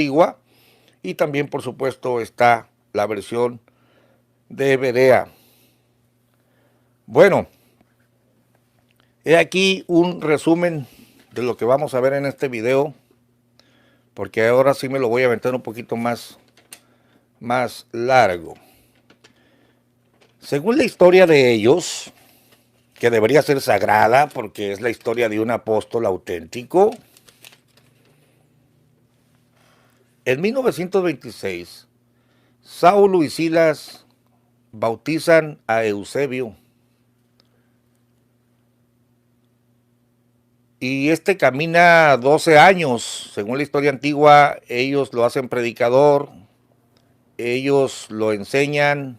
antigua, y también por supuesto está la versión de Berea. Bueno, he aquí un resumen de lo que vamos a ver en este video, porque ahora sí me lo voy a aventar un poquito más largo. Según la historia de ellos, que debería ser sagrada porque es la historia de un apóstol auténtico, en 1926, Saulo y Silas bautizan a Eusebio. Y este camina 12 años, según la historia antigua, ellos lo hacen predicador, ellos lo enseñan,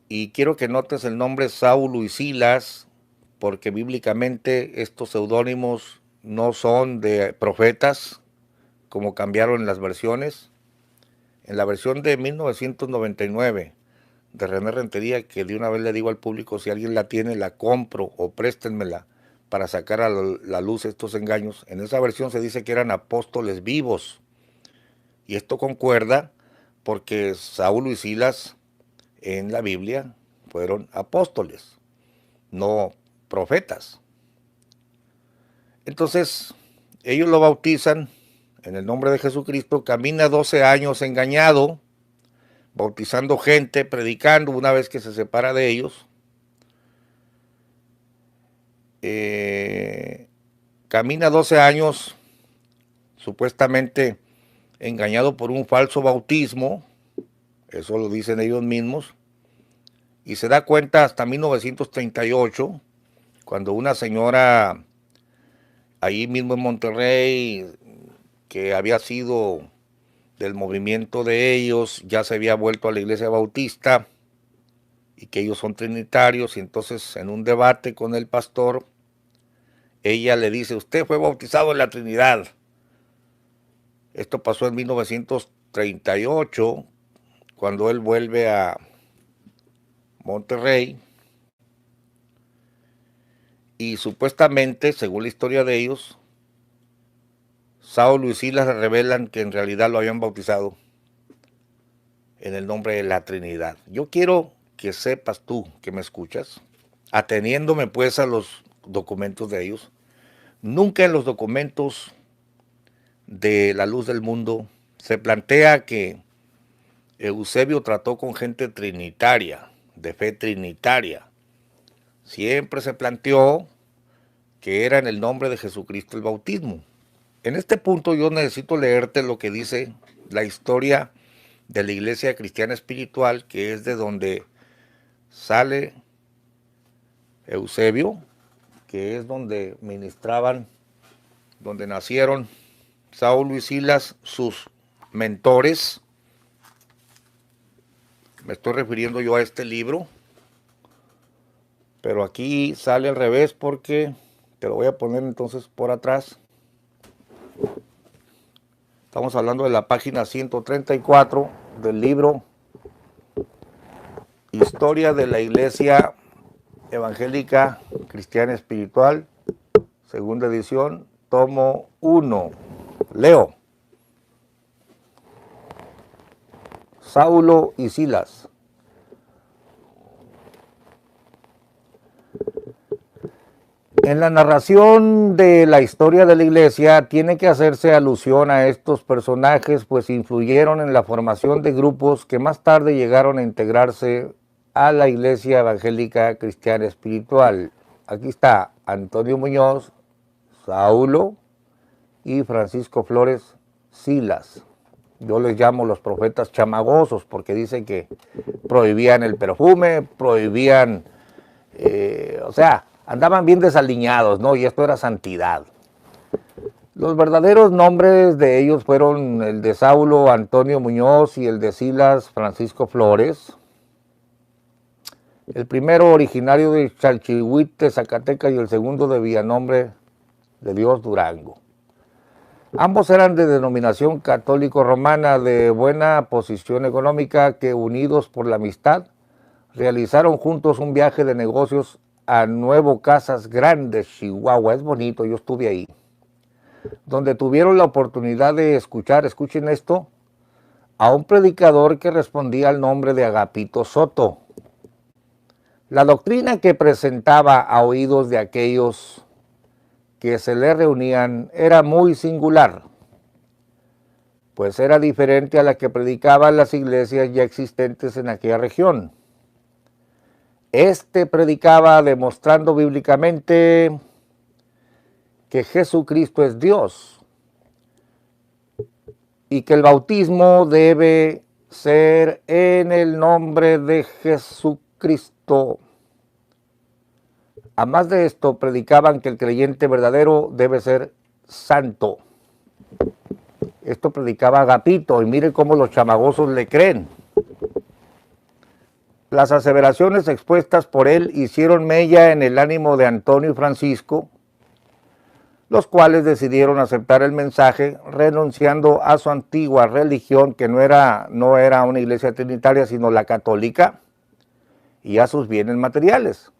y quiero que notes el nombre Saulo y Silas, porque bíblicamente estos seudónimos no son de profetas, como cambiaron en las versiones. En la versión de 1999 de René Rentería, que de una vez le digo al público, si alguien la tiene, la compro o préstenmela para sacar a la luz estos engaños. En esa versión se dice que eran apóstoles vivos. Y esto concuerda porque Saulo y Silas en la Biblia fueron apóstoles, no profetas. Entonces, ellos lo bautizan en el nombre de Jesucristo, camina 12 años engañado, bautizando gente, predicando una vez que se separa de ellos. Camina 12 años supuestamente engañado por un falso bautismo, eso lo dicen ellos mismos, y se da cuenta hasta 1938, cuando una señora ahí mismo en Monterrey, que había sido del movimiento de ellos, ya se había vuelto a la iglesia bautista, y que ellos son trinitarios, y entonces en un debate con el pastor, ella le dice, usted fue bautizado en la Trinidad. Esto pasó en 1938, cuando él vuelve a Monterrey, y supuestamente, según la historia de ellos, Saulo y Silas revelan que en realidad lo habían bautizado en el nombre de la Trinidad. Yo quiero que sepas tú que me escuchas, ateniéndome pues a los documentos de ellos, nunca en los documentos de la luz del mundo se plantea que Eusebio trató con gente trinitaria, de fe trinitaria. Siempre se planteó que era en el nombre de Jesucristo el bautismo. En este punto yo necesito leerte lo que dice la historia de la Iglesia Cristiana Espiritual, que es de donde sale Eusebio, que es donde ministraban, donde nacieron Saulo y Silas, sus mentores. Me estoy refiriendo yo a este libro, pero aquí sale al revés porque te lo voy a poner entonces por atrás. Estamos hablando de la página 134 del libro Historia de la Iglesia Evangélica Cristiana Espiritual, segunda edición, tomo 1. Leo. Saulo y Silas. En la narración de la historia de la iglesia tiene que hacerse alusión a estos personajes, pues influyeron en la formación de grupos que más tarde llegaron a integrarse a la Iglesia Evangélica Cristiana Espiritual. Aquí está Antonio Muñoz, Saulo y Francisco Flores Silas. Yo les llamo los profetas chamagosos porque dicen que prohibían el perfume, prohibían, andaban bien desaliñados, ¿no? Y esto era santidad. Los verdaderos nombres de ellos fueron el de Saulo, Antonio Muñoz, y el de Silas, Francisco Flores. El primero originario de Chalchihuite, Zacatecas, y el segundo de Villanombre de Dios, Durango. Ambos eran de denominación católico-romana de buena posición económica que, unidos por la amistad, realizaron juntos un viaje de negocios a Nuevo Casas Grandes, Chihuahua. Es bonito, yo estuve ahí. donde tuvieron la oportunidad de escuchar, escuchen esto, a un predicador que respondía al nombre de Agapito Soto. La doctrina que presentaba a oídos de aquellos que se le reunían era muy singular, pues era diferente a la que predicaban las iglesias ya existentes en aquella región. Este predicaba demostrando bíblicamente que Jesucristo es Dios y que el bautismo debe ser en el nombre de Jesucristo. Además de esto, predicaban que el creyente verdadero debe ser santo. Esto predicaba Agapito, y mire cómo los chamagosos le creen. Las aseveraciones expuestas por él hicieron mella en el ánimo de Antonio y Francisco, los cuales decidieron aceptar el mensaje, renunciando a su antigua religión, que no era una iglesia trinitaria, sino la católica, y a sus bienes materiales.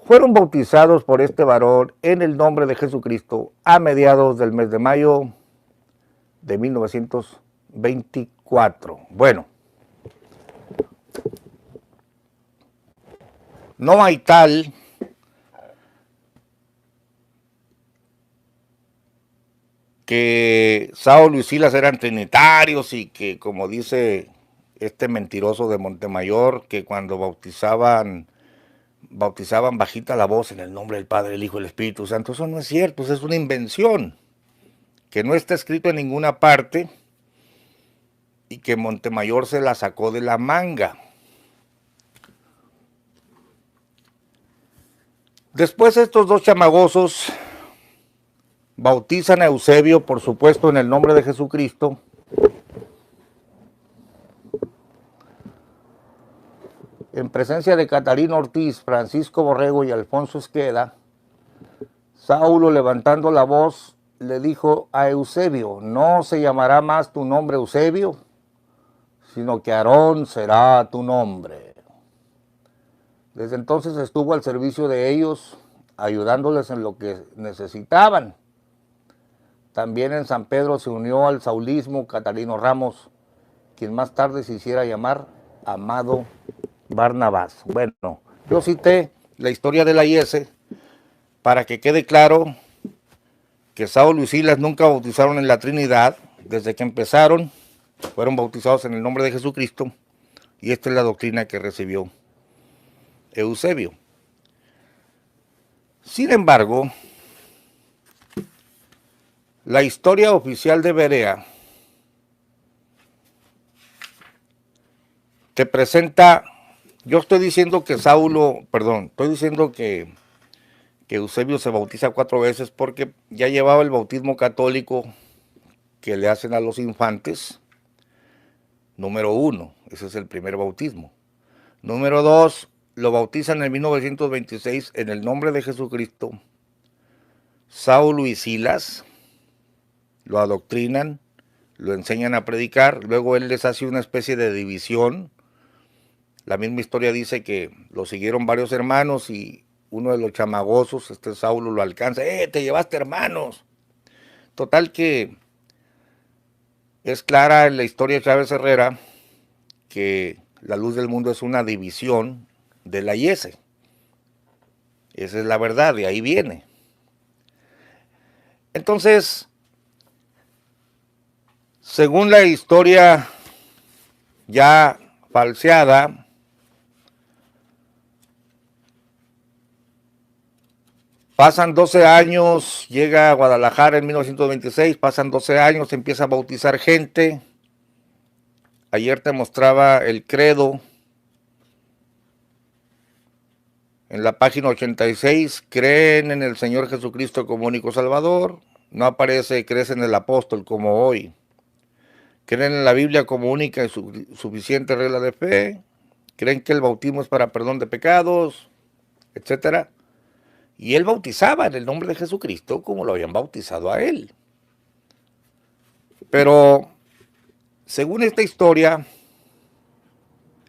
Fueron bautizados por este varón en el nombre de Jesucristo a mediados del mes de mayo de 1924. Bueno, no hay tal que Saulo y Silas eran trinitarios y que, como dice este mentiroso de Montemayor, que cuando bautizaban bajita la voz en el nombre del Padre, el Hijo y el Espíritu Santo. Eso no es cierto, eso es una invención que no está escrito en ninguna parte y que Montemayor se la sacó de la manga. Después estos dos chamagosos bautizan a Eusebio, por supuesto, en el nombre de Jesucristo. En presencia de Catalino Ortiz, Francisco Borrego y Alfonso Esqueda, Saulo, levantando la voz, le dijo a Eusebio: no se llamará más tu nombre Eusebio, sino que Aarón será tu nombre. Desde entonces estuvo al servicio de ellos, ayudándoles en lo que necesitaban. También en San Pedro se unió al saulismo Catalino Ramos, quien más tarde se hiciera llamar Amado Barnabás. Bueno, yo cité la historia de la IS para que quede claro que Saulo y Silas nunca bautizaron en la Trinidad. Desde que empezaron, fueron bautizados en el nombre de Jesucristo, y esta es la doctrina que recibió Eusebio. Sin embargo, la historia oficial de Berea te presenta, yo estoy diciendo que estoy diciendo que Eusebio se bautiza 4 veces porque ya llevaba el bautismo católico que le hacen a los infantes. Número 1, ese es el primer bautismo. Número 2, lo bautizan en 1926 en el nombre de Jesucristo. Saulo y Silas lo adoctrinan, lo enseñan a predicar, luego él les hace una especie de división. La misma historia dice que lo siguieron varios hermanos y uno de los chamagosos, Saulo, lo alcanza. Te llevaste hermanos. Total que es clara en la historia de Chávez Herrera que la luz del mundo es una división de la IS. Esa es la verdad, de ahí viene. Entonces, según la historia ya falseada, pasan 12 años, llega a Guadalajara en 1926, pasan 12 años, empieza a bautizar gente. Ayer te mostraba el credo en la página 86, creen en el Señor Jesucristo como único Salvador. No aparece crees en el apóstol como hoy. Creen en la Biblia como única y suficiente regla de fe. Creen que el bautismo es para perdón de pecados, etcétera. Y él bautizaba en el nombre de Jesucristo como lo habían bautizado a él. Pero, según esta historia,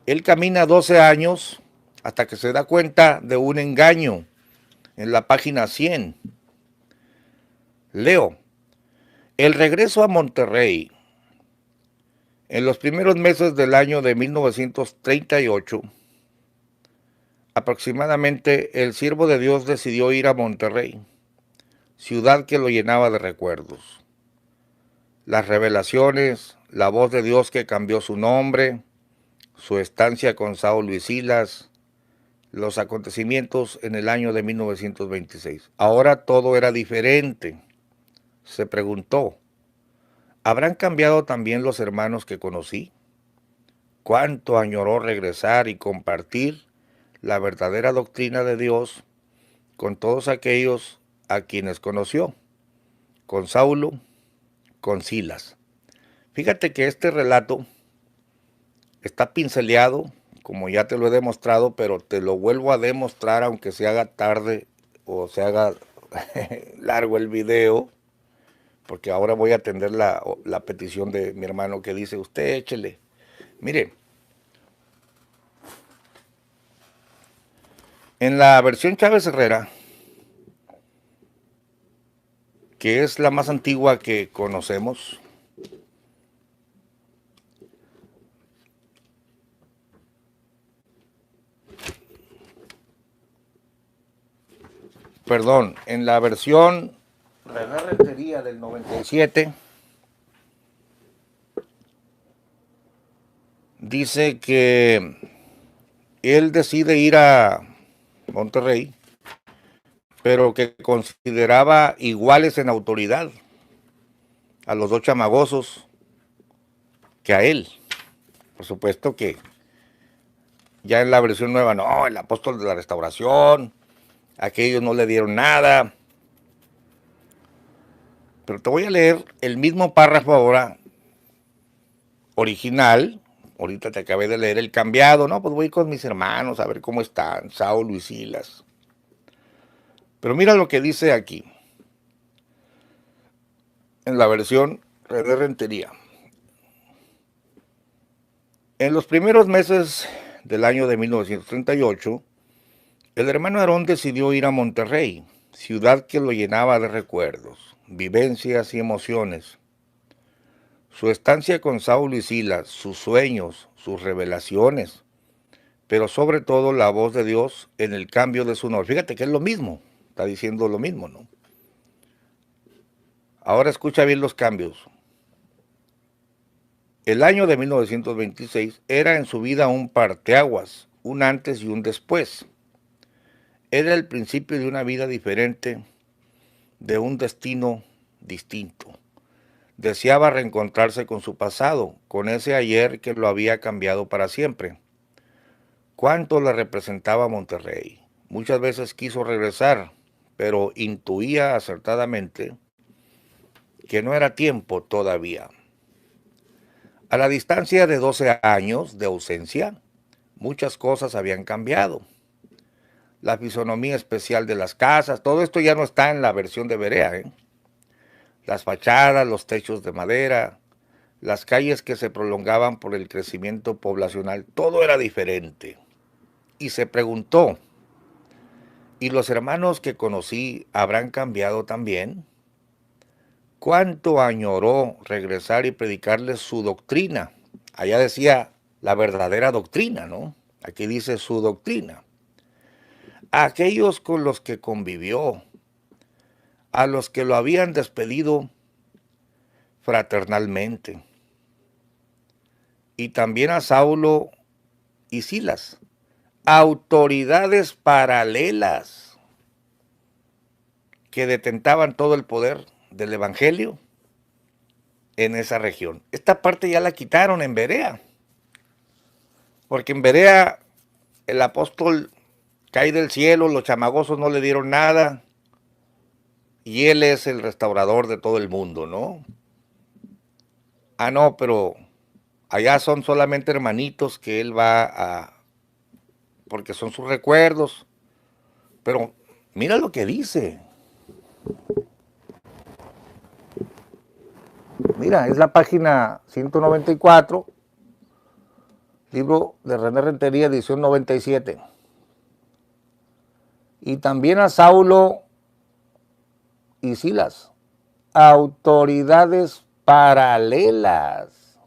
él camina 12 años hasta que se da cuenta de un engaño en la página 100. Leo, el regreso a Monterrey en los primeros meses del año de 1938, aproximadamente el siervo de Dios decidió ir a Monterrey, ciudad que lo llenaba de recuerdos. Las revelaciones, la voz de Dios que cambió su nombre, su estancia con Saulo y Silas, los acontecimientos en el año de 1926. Ahora todo era diferente. Se preguntó, ¿habrán cambiado también los hermanos que conocí? ¿Cuánto añoró regresar y compartir la verdadera doctrina de Dios con todos aquellos a quienes conoció? Con Saulo, con Silas. Fíjate que este relato está pinceleado, como ya te lo he demostrado, pero te lo vuelvo a demostrar aunque se haga tarde o se haga largo el video, porque ahora voy a atender la petición de mi hermano que dice, usted échele. Mire, en la versión Chávez Herrera, que es la más antigua que conocemos, perdón, en la versión René Rentería del 97, dice que él decide ir a Monterrey, pero que consideraba iguales en autoridad a los dos chamagosos que a él. Por supuesto que ya en la versión nueva, no, el apóstol de la restauración, aquellos no le dieron nada. Pero te voy a leer el mismo párrafo ahora, original. Ahorita te acabé de leer el cambiado, ¿no? Pues voy con mis hermanos a ver cómo están, Saulo y Silas. Pero mira lo que dice aquí, en la versión de Rentería. En los primeros meses del año de 1938, el hermano Aarón decidió ir a Monterrey, ciudad que lo llenaba de recuerdos, vivencias y emociones. Su estancia con Saulo y Silas, sus sueños, sus revelaciones, pero sobre todo la voz de Dios en el cambio de su nombre. Fíjate que es lo mismo, está diciendo lo mismo, ¿no? Ahora escucha bien los cambios. El año de 1926 era en su vida un parteaguas, un antes y un después. Era el principio de una vida diferente, de un destino distinto. Deseaba reencontrarse con su pasado, con ese ayer que lo había cambiado para siempre. ¿Cuánto le representaba Monterrey? Muchas veces quiso regresar, pero intuía acertadamente que no era tiempo todavía. A la distancia de 12 años de ausencia, muchas cosas habían cambiado. La fisonomía especial de las casas, todo esto ya no está en la versión de Berea, ¿eh? Las fachadas, los techos de madera, las calles que se prolongaban por el crecimiento poblacional, todo era diferente. Y se preguntó, ¿y los hermanos que conocí habrán cambiado también? ¿Cuánto añoró regresar y predicarles su doctrina? Allá decía la verdadera doctrina, ¿no? Aquí dice su doctrina. A aquellos con los que convivió, a los que lo habían despedido fraternalmente, y también a Saulo y Silas, autoridades paralelas que detentaban todo el poder del evangelio en esa región. Esta parte ya la quitaron en Berea, porque en Berea el apóstol cae del cielo, los chamagosos no le dieron nada, y él es el restaurador de todo el mundo, ¿no? Ah, no, pero allá son solamente hermanitos que él va a, porque son sus recuerdos. Pero mira lo que dice. Mira, es la página 194, libro de René Rentería, edición 97. Y también a Saulo y Silas, autoridades paralelas.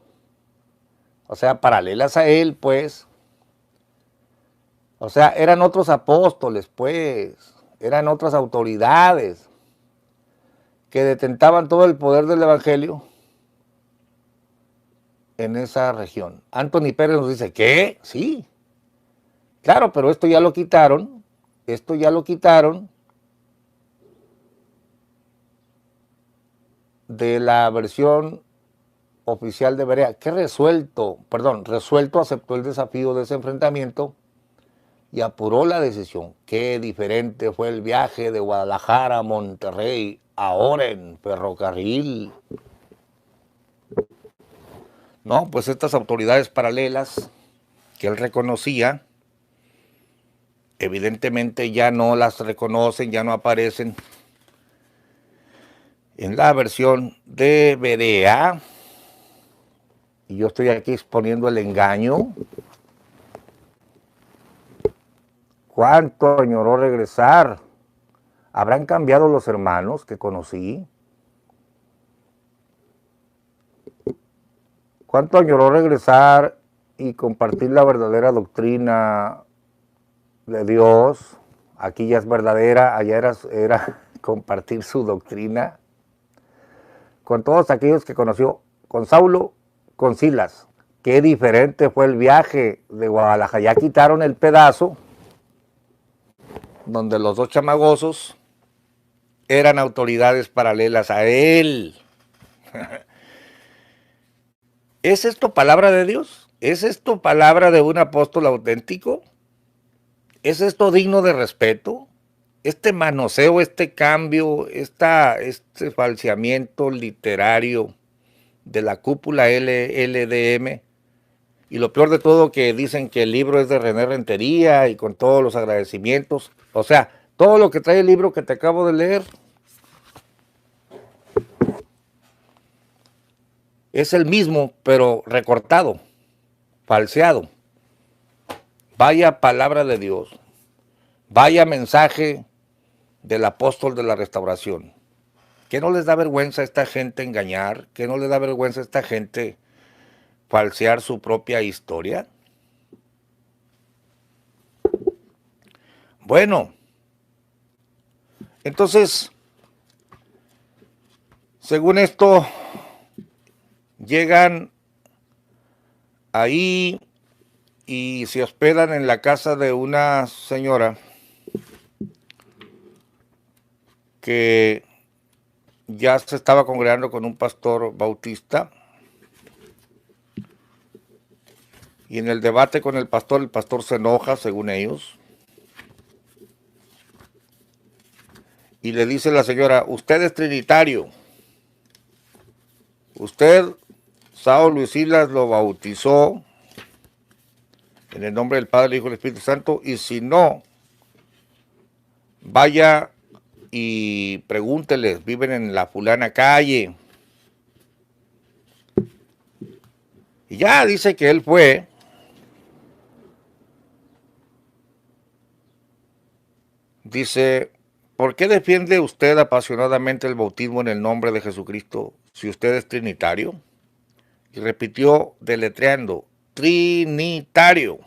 O sea, paralelas a él, pues. O sea, eran otros apóstoles, pues. Eran otras autoridades que detentaban todo el poder del evangelio en esa región. Anthony Pérez nos dice, ¿qué? Sí. Claro, pero esto ya lo quitaron. Esto ya lo quitaron de la versión oficial de Berea, que resuelto aceptó el desafío de ese enfrentamiento y apuró la decisión. Qué diferente fue el viaje de Guadalajara a Monterrey, ahora en ferrocarril. No, pues estas autoridades paralelas que él reconocía, evidentemente ya no las reconocen, ya no aparecen en la versión de Berea. Y yo estoy aquí exponiendo el engaño. ¿Cuánto añoró regresar? ¿Habrán cambiado los hermanos que conocí? ¿Cuánto añoró regresar y compartir la verdadera doctrina de Dios? Aquí ya es verdadera, allá era compartir su doctrina. Con todos aquellos que conoció, con Saulo, con Silas. Qué diferente fue el viaje de Guadalajara. Ya quitaron el pedazo donde los dos chamagosos eran autoridades paralelas a él. ¿Es esto palabra de Dios? ¿Es esto palabra de un apóstol auténtico? ¿Es esto digno de respeto? Este manoseo, este cambio, este falseamiento literario de la cúpula LDM, y lo peor de todo que dicen que el libro es de René Rentería y con todos los agradecimientos, o sea, todo lo que trae el libro que te acabo de leer es el mismo, pero recortado, falseado. Vaya palabra de Dios, vaya mensaje del apóstol de la restauración. ¿Qué no les da vergüenza a esta gente engañar? ¿Qué no les da vergüenza a esta gente falsear su propia historia? Bueno, entonces, según esto, llegan ahí y se hospedan en la casa de una señora que ya se estaba congregando con un pastor bautista, y en el debate con el pastor se enoja, según ellos, y le dice la señora, usted es trinitario, usted, Saulo y Silas lo bautizó en el nombre del Padre, el Hijo y el Espíritu Santo, y si no, vaya y pregúnteles, viven en la fulana calle. Y ya dice que él fue. Dice, ¿por qué defiende usted apasionadamente el bautismo en el nombre de Jesucristo si usted es trinitario? Y repitió deletreando, trinitario.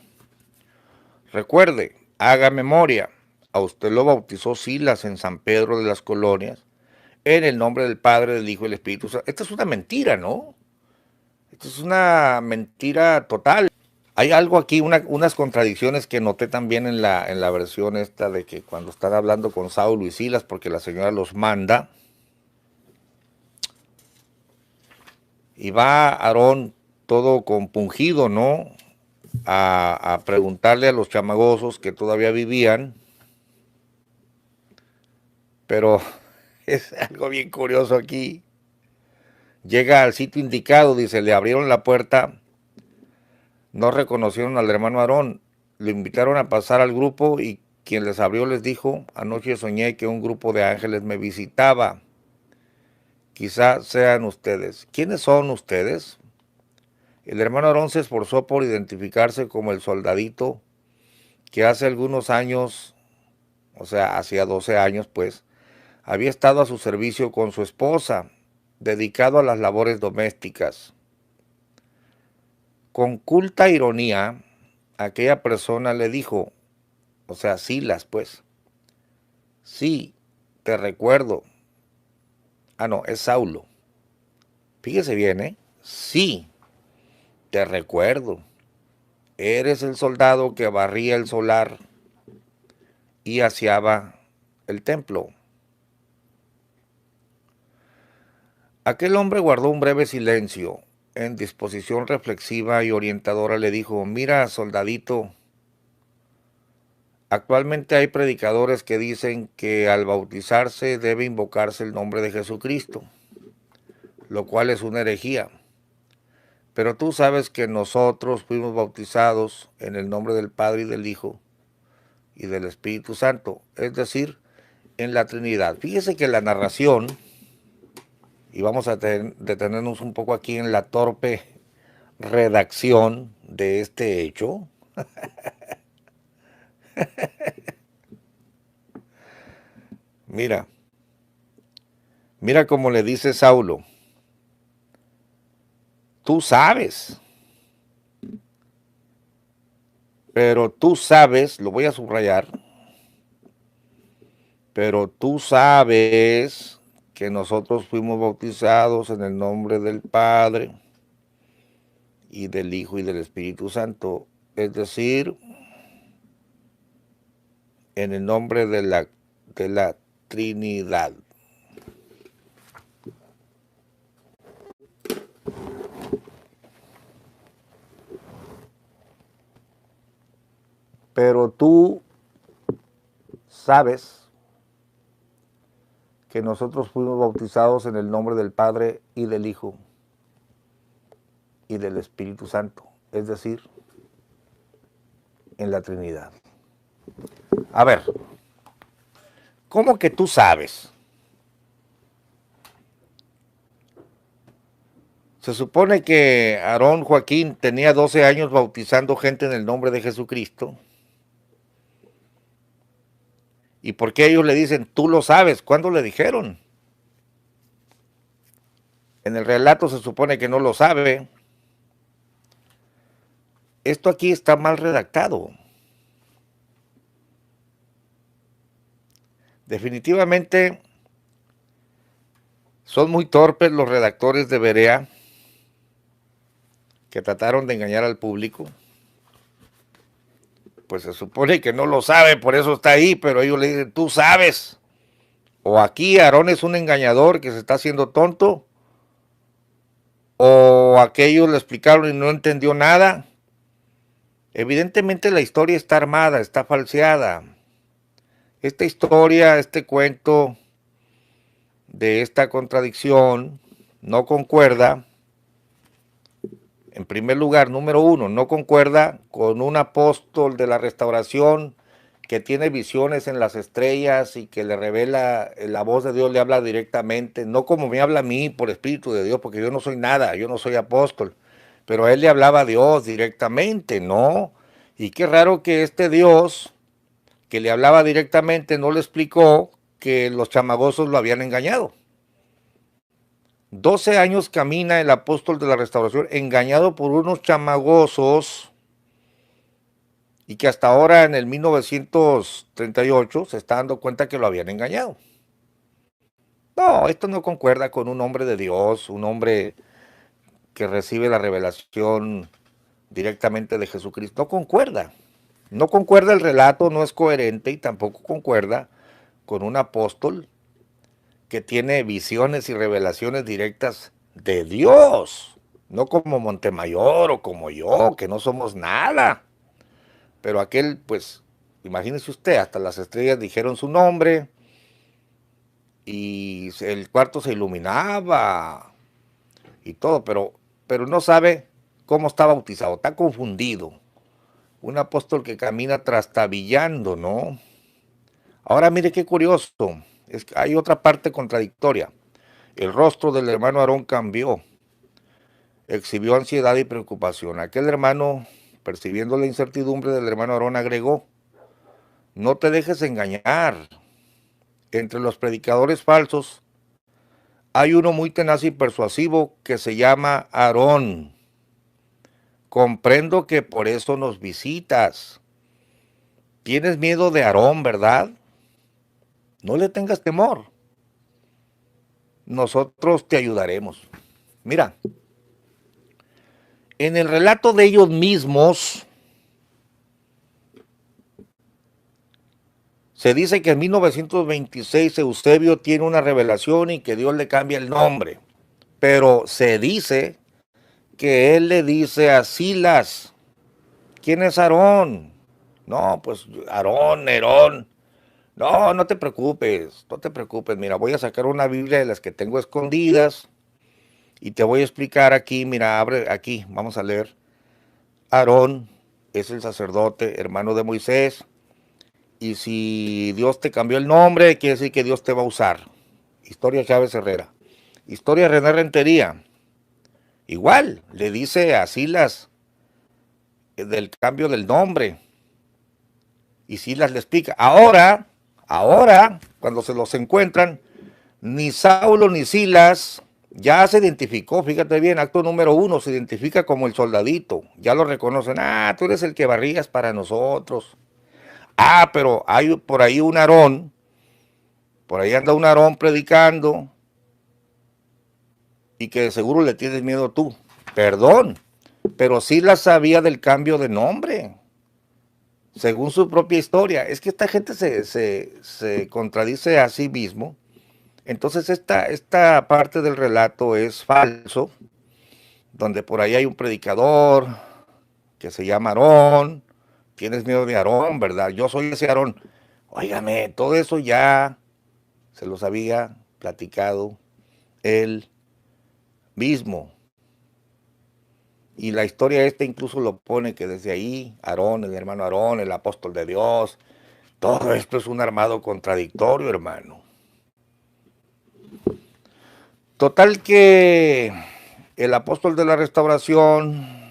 Recuerde, haga memoria, a usted lo bautizó Silas en San Pedro de las Colonias, en el nombre del Padre, del Hijo y del Espíritu Santo. Esta es una mentira, ¿no? Esta es una mentira total. Hay algo aquí, unas contradicciones que noté también en la versión esta de que cuando están hablando con Saulo y Silas, porque la señora los manda, y va Aarón todo compungido, ¿no? A preguntarle a los chamagosos que todavía vivían, pero es algo bien curioso aquí. Llega al sitio indicado, dice, le abrieron la puerta, no reconocieron al hermano Aarón, lo invitaron a pasar al grupo y quien les abrió les dijo, anoche soñé que un grupo de ángeles me visitaba, quizá sean ustedes. ¿Quiénes son ustedes? El hermano Aarón se esforzó por identificarse como el soldadito que hace algunos años, o sea, hacía 12 años pues, había estado a su servicio con su esposa dedicado a las labores domésticas. Con culta ironía, aquella persona le dijo, o sea, Silas, pues, sí, te recuerdo. Ah, no, es Saulo. Fíjese bien, ¿eh? Sí, te recuerdo. Eres el soldado que barría el solar y aseaba el templo. Aquel hombre guardó un breve silencio. En disposición reflexiva y orientadora le dijo, mira, soldadito, actualmente hay predicadores que dicen que al bautizarse debe invocarse el nombre de Jesucristo, lo cual es una herejía. Pero tú sabes que nosotros fuimos bautizados en el nombre del Padre y del Hijo y del Espíritu Santo, es decir, en la Trinidad. Fíjese que la narración, y vamos a detenernos un poco aquí en la torpe redacción de este hecho. Mira, mira cómo le dice Saulo, tú sabes, pero tú sabes, lo voy a subrayar, pero tú sabes que nosotros fuimos bautizados en el nombre del Padre y del Hijo y del Espíritu Santo, es decir, en el nombre de la Trinidad. Pero tú sabes que nosotros fuimos bautizados en el nombre del Padre y del Hijo y del Espíritu Santo, es decir, en la Trinidad. A ver, ¿cómo que tú sabes? Se supone que Aarón Joaquín tenía 12 años bautizando gente en el nombre de Jesucristo. ¿Y por qué ellos le dicen, tú lo sabes? ¿Cuándo le dijeron? En el relato se supone que no lo sabe. Esto aquí está mal redactado. Definitivamente son muy torpes los redactores de Berea que trataron de engañar al público. Pues se supone que no lo sabe, por eso está ahí, pero ellos le dicen, tú sabes. O aquí Aarón es un engañador que se está haciendo tonto, o aquellos le explicaron y no entendió nada. Evidentemente la historia está armada, está falseada. Esta historia, este cuento de esta contradicción no concuerda. En primer lugar, número uno, no concuerda con un apóstol de la restauración que tiene visiones en las estrellas y que le revela, la voz de Dios le habla directamente, no como me habla a mí por Espíritu de Dios, porque yo no soy nada, yo no soy apóstol, pero a él le hablaba a Dios directamente, ¿no? Y qué raro que este Dios que le hablaba directamente no le explicó que los chamagosos lo habían engañado. 12 años camina el apóstol de la restauración engañado por unos chamagosos y que hasta ahora en el 1938 se está dando cuenta que lo habían engañado. No, esto no concuerda con un hombre de Dios, un hombre que recibe la revelación directamente de Jesucristo. No concuerda. No concuerda el relato, no es coherente y tampoco concuerda con un apóstol que tiene visiones y revelaciones directas de Dios. No como Montemayor o como yo, que no somos nada. Pero aquel, pues, imagínese usted, hasta las estrellas dijeron su nombre y el cuarto se iluminaba y todo, pero no sabe cómo está bautizado, está confundido. Un apóstol que camina trastabillando, ¿no? Ahora mire qué curioso, es que hay otra parte contradictoria. El rostro del hermano Aarón cambió, exhibió ansiedad y preocupación. Aquel hermano, percibiendo la incertidumbre del hermano Aarón, agregó, no te dejes engañar. Entre los predicadores falsos Hay uno muy tenaz y persuasivo que se llama Aarón. Comprendo que por eso nos visitas. Tienes miedo de Aarón, ¿verdad? No le tengas temor. Nosotros te ayudaremos. Mira, en el relato de ellos mismos, se dice que en 1926 Eusebio tiene una revelación y que Dios le cambia el nombre. Pero se dice que él le dice a Silas, ¿quién es Aarón? No, pues Aarón, Nerón. No, no te preocupes, no te preocupes. Mira, voy a sacar una Biblia de las que tengo escondidas y te voy a explicar aquí. Mira, abre aquí, vamos a leer. Aarón es el sacerdote, hermano de Moisés. Y si Dios te cambió el nombre, quiere decir que Dios te va a usar. Historia Chávez Herrera. Historia René Rentería. Igual, le dice a Silas del cambio del nombre. Y Silas le explica. Ahora, cuando se los encuentran, ni Saulo ni Silas ya se identificó, fíjate bien, acto número 1, se identifica como el soldadito. Ya lo reconocen. Ah, tú eres el que barrías para nosotros. Ah, pero hay por ahí un Aarón, por ahí anda un Aarón predicando y que de seguro le tienes miedo tú. Perdón, pero Silas sabía del cambio de nombre, según su propia historia. Es que esta gente se contradice a sí mismo. Entonces esta parte del relato es falso, donde por ahí hay un predicador que se llama Aarón. Tienes miedo de Aarón, ¿verdad? Yo soy ese Aarón. Óigame, todo eso ya se los había platicado él mismo. Y la historia esta incluso lo pone que desde ahí, Aarón, el hermano Aarón, el apóstol de Dios, todo esto es un armado contradictorio, hermano. Total que el apóstol de la restauración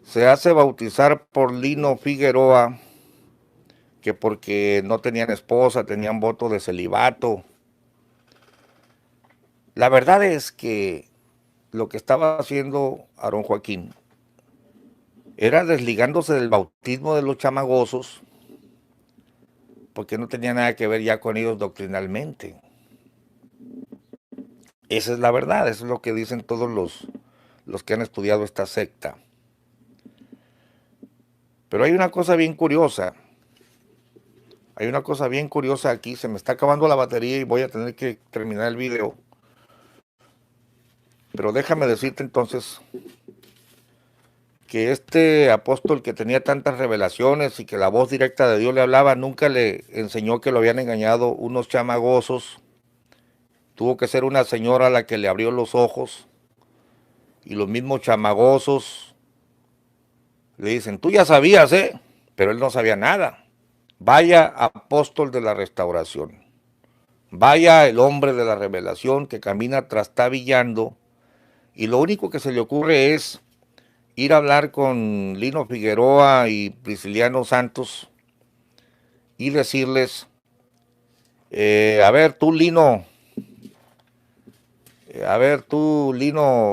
se hace bautizar por Lino Figueroa, que porque no tenían esposa, tenían voto de celibato. La verdad es que lo que estaba haciendo Aarón Joaquín era desligándose del bautismo de los chamagosos, porque no tenía nada que ver ya con ellos doctrinalmente. Esa es la verdad, eso es lo que dicen todos los que han estudiado esta secta. Pero hay una cosa bien curiosa. Hay una cosa bien curiosa aquí. Se me está acabando la batería y voy a tener que terminar el video. Pero déjame decirte entonces que este apóstol que tenía tantas revelaciones y que la voz directa de Dios le hablaba, nunca le enseñó que lo habían engañado unos chamagosos. Tuvo que ser una señora la que le abrió los ojos. Y los mismos chamagosos le dicen, tú ya sabías, ¿eh? Pero él no sabía nada. Vaya apóstol de la restauración. Vaya el hombre de la revelación que camina trastabillando y lo único que se le ocurre es ir a hablar con Lino Figueroa y Prisciliano Santos y decirles, a ver tú Lino,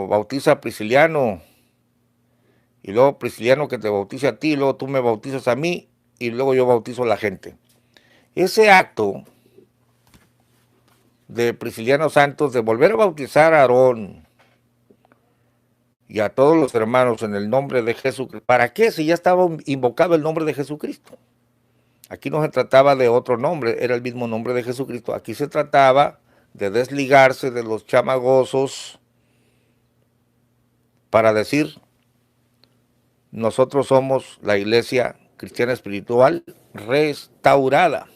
bautiza a Prisciliano y luego Prisciliano que te bautice a ti, luego tú me bautizas a mí y luego yo bautizo a la gente. Ese acto de Prisciliano Santos de volver a bautizar a Aarón y a todos los hermanos en el nombre de Jesucristo. ¿Para qué? Si ya estaba invocado el nombre de Jesucristo. Aquí no se trataba de otro nombre, era el mismo nombre de Jesucristo. Aquí se trataba de desligarse de los chamagosos para decir, nosotros somos la iglesia cristiana espiritual restaurada.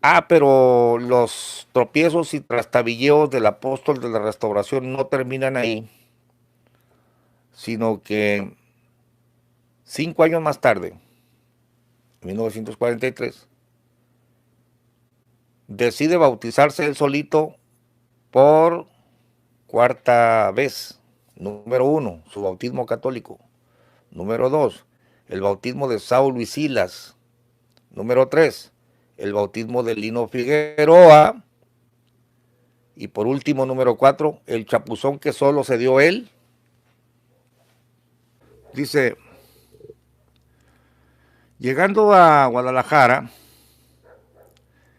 Ah, pero los tropiezos y trastabilleos del apóstol de la restauración no terminan ahí, sino que 5 años más tarde, en 1943, decide bautizarse él solito por cuarta vez. Número 1, su bautismo católico. Número 2, el bautismo de Saulo y Silas. Número 3, el bautismo de Lino Figueroa. Y por último, número 4, el chapuzón que solo se dio él. Dice, llegando a Guadalajara,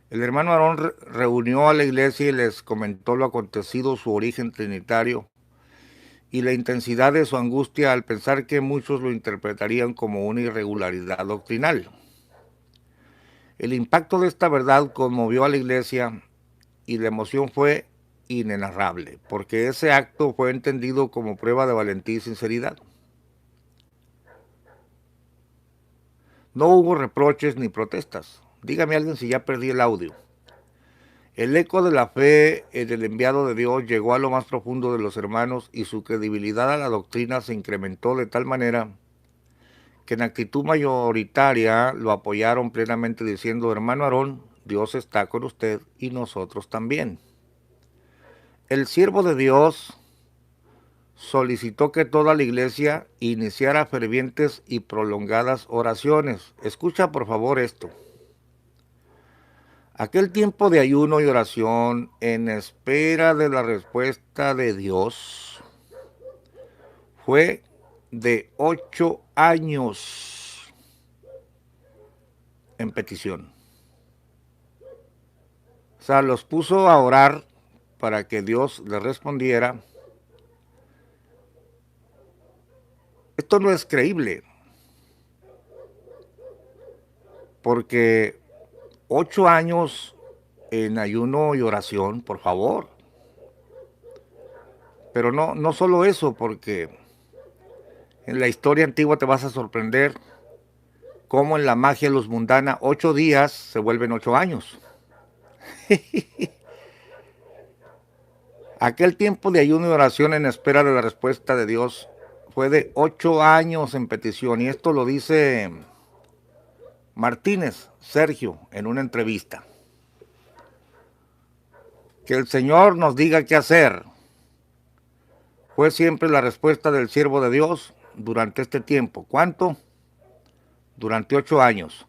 el hermano Aarón reunió a la iglesia y les comentó lo acontecido, su origen trinitario y la intensidad de su angustia al pensar que muchos lo interpretarían como una irregularidad doctrinal. El impacto de esta verdad conmovió a la iglesia y la emoción fue inenarrable, porque ese acto fue entendido como prueba de valentía y sinceridad. No hubo reproches ni protestas. Dígame alguien si ya perdí el audio. El eco de la fe en el enviado de Dios llegó a lo más profundo de los hermanos y su credibilidad a la doctrina se incrementó de tal manera que en actitud mayoritaria lo apoyaron plenamente diciendo, hermano Aarón, Dios está con usted y nosotros también. El siervo de Dios solicitó que toda la iglesia iniciara fervientes y prolongadas oraciones. Escucha por favor esto. Aquel tiempo de ayuno y oración en espera de la respuesta de Dios fue de 8 años en petición. O sea, los puso a orar para que Dios le respondiera. Esto no es creíble, porque 8 años en ayuno y oración, por favor. Pero no solo eso, porque en la historia antigua te vas a sorprender cómo en la magia luz mundana 8 días se vuelven 8 años. Aquel tiempo de ayuno y oración en espera de la respuesta de Dios fue de 8 años en petición, y esto lo dice Martínez Sergio en una entrevista. Que el Señor nos diga qué hacer. Fue siempre la respuesta del siervo de Dios durante este tiempo. ¿Cuánto? Durante 8 años.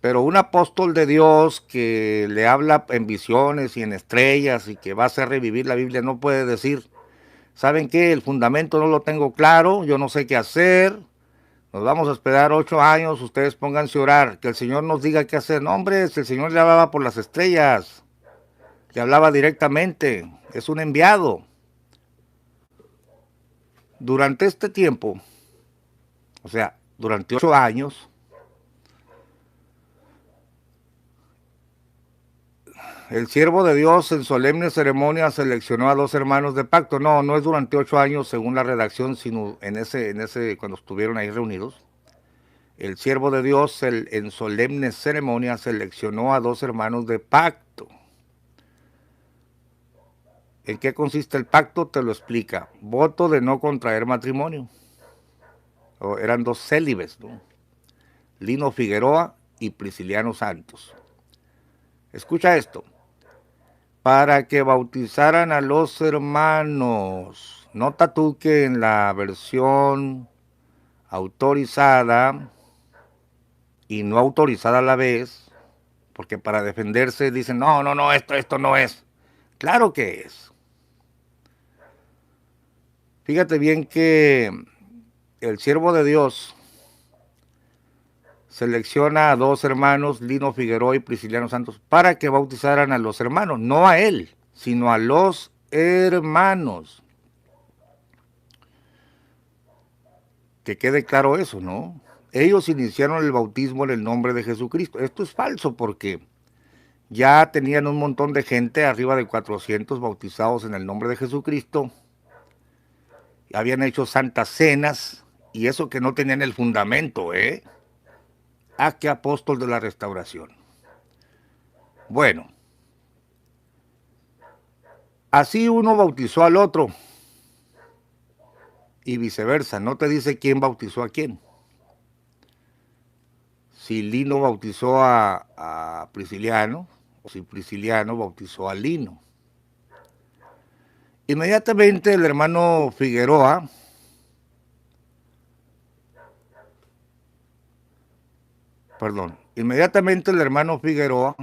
Pero un apóstol de Dios que le habla en visiones y en estrellas y que va a hacer revivir la Biblia no puede decir, ¿saben qué? El fundamento no lo tengo claro, yo no sé qué hacer, nos vamos a esperar 8 años, ustedes pónganse a orar, que el Señor nos diga qué hacer. No, hombre, si el Señor le hablaba por las estrellas, le hablaba directamente, es un enviado. Durante este tiempo, o sea, durante 8 años, el siervo de Dios en solemne ceremonia seleccionó a 2 hermanos de pacto. No es durante 8 años según la redacción, sino en ese cuando estuvieron ahí reunidos. El siervo de Dios en solemne ceremonia seleccionó a 2 hermanos de pacto. ¿En qué consiste el pacto? Te lo explica. Voto de no contraer matrimonio. Eran 2 célibes, ¿no? Lino Figueroa y Prisciliano Santos. Escucha esto. Para que bautizaran a los hermanos. Nota tú que en la versión autorizada y no autorizada a la vez, porque para defenderse dicen, no, esto no es. Claro que es. Fíjate bien que el siervo de Dios selecciona a 2 hermanos, Lino Figueroa y Prisciliano Santos, para que bautizaran a los hermanos, no a él, sino a los hermanos. Que quede claro eso, ¿no? Ellos iniciaron el bautismo en el nombre de Jesucristo. Esto es falso porque ya tenían un montón de gente, arriba de 400 bautizados en el nombre de Jesucristo. Habían hecho santas cenas y eso que no tenían el fundamento, ¿eh? ¿A qué apóstol de la restauración? Bueno, así uno bautizó al otro y viceversa. No te dice quién bautizó a quién. Si Lino bautizó a Prisciliano o si Prisciliano bautizó a Lino. Inmediatamente el hermano Figueroa inmediatamente el hermano Figueroa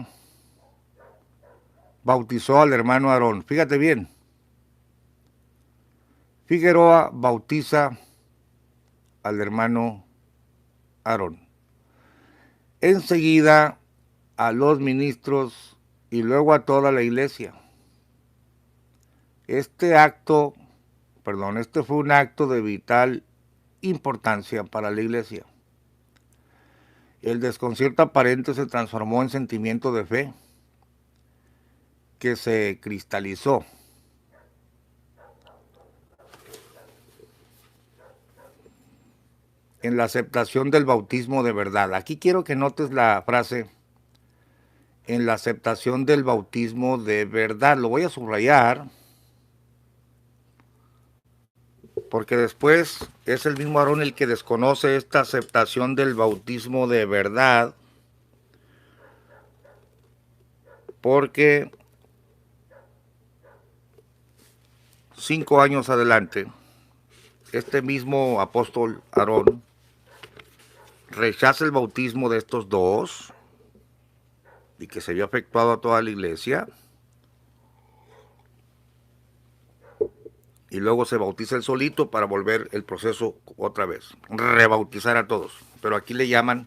bautizó al hermano Aarón. Fíjate bien, Figueroa bautiza al hermano Aarón. Enseguida a los ministros y luego a toda la iglesia. Este fue un acto de vital importancia para la iglesia. El desconcierto aparente se transformó en sentimiento de fe que se cristalizó en la aceptación del bautismo de verdad. Aquí quiero que notes la frase, en la aceptación del bautismo de verdad. Lo voy a subrayar porque después es el mismo Aarón el que desconoce esta aceptación del bautismo de verdad, porque 5 años adelante, este mismo apóstol Aarón rechaza el bautismo de estos dos y que se había efectuado a toda la iglesia, y luego se bautiza él solito para volver el proceso otra vez, rebautizar a todos. Pero aquí le llaman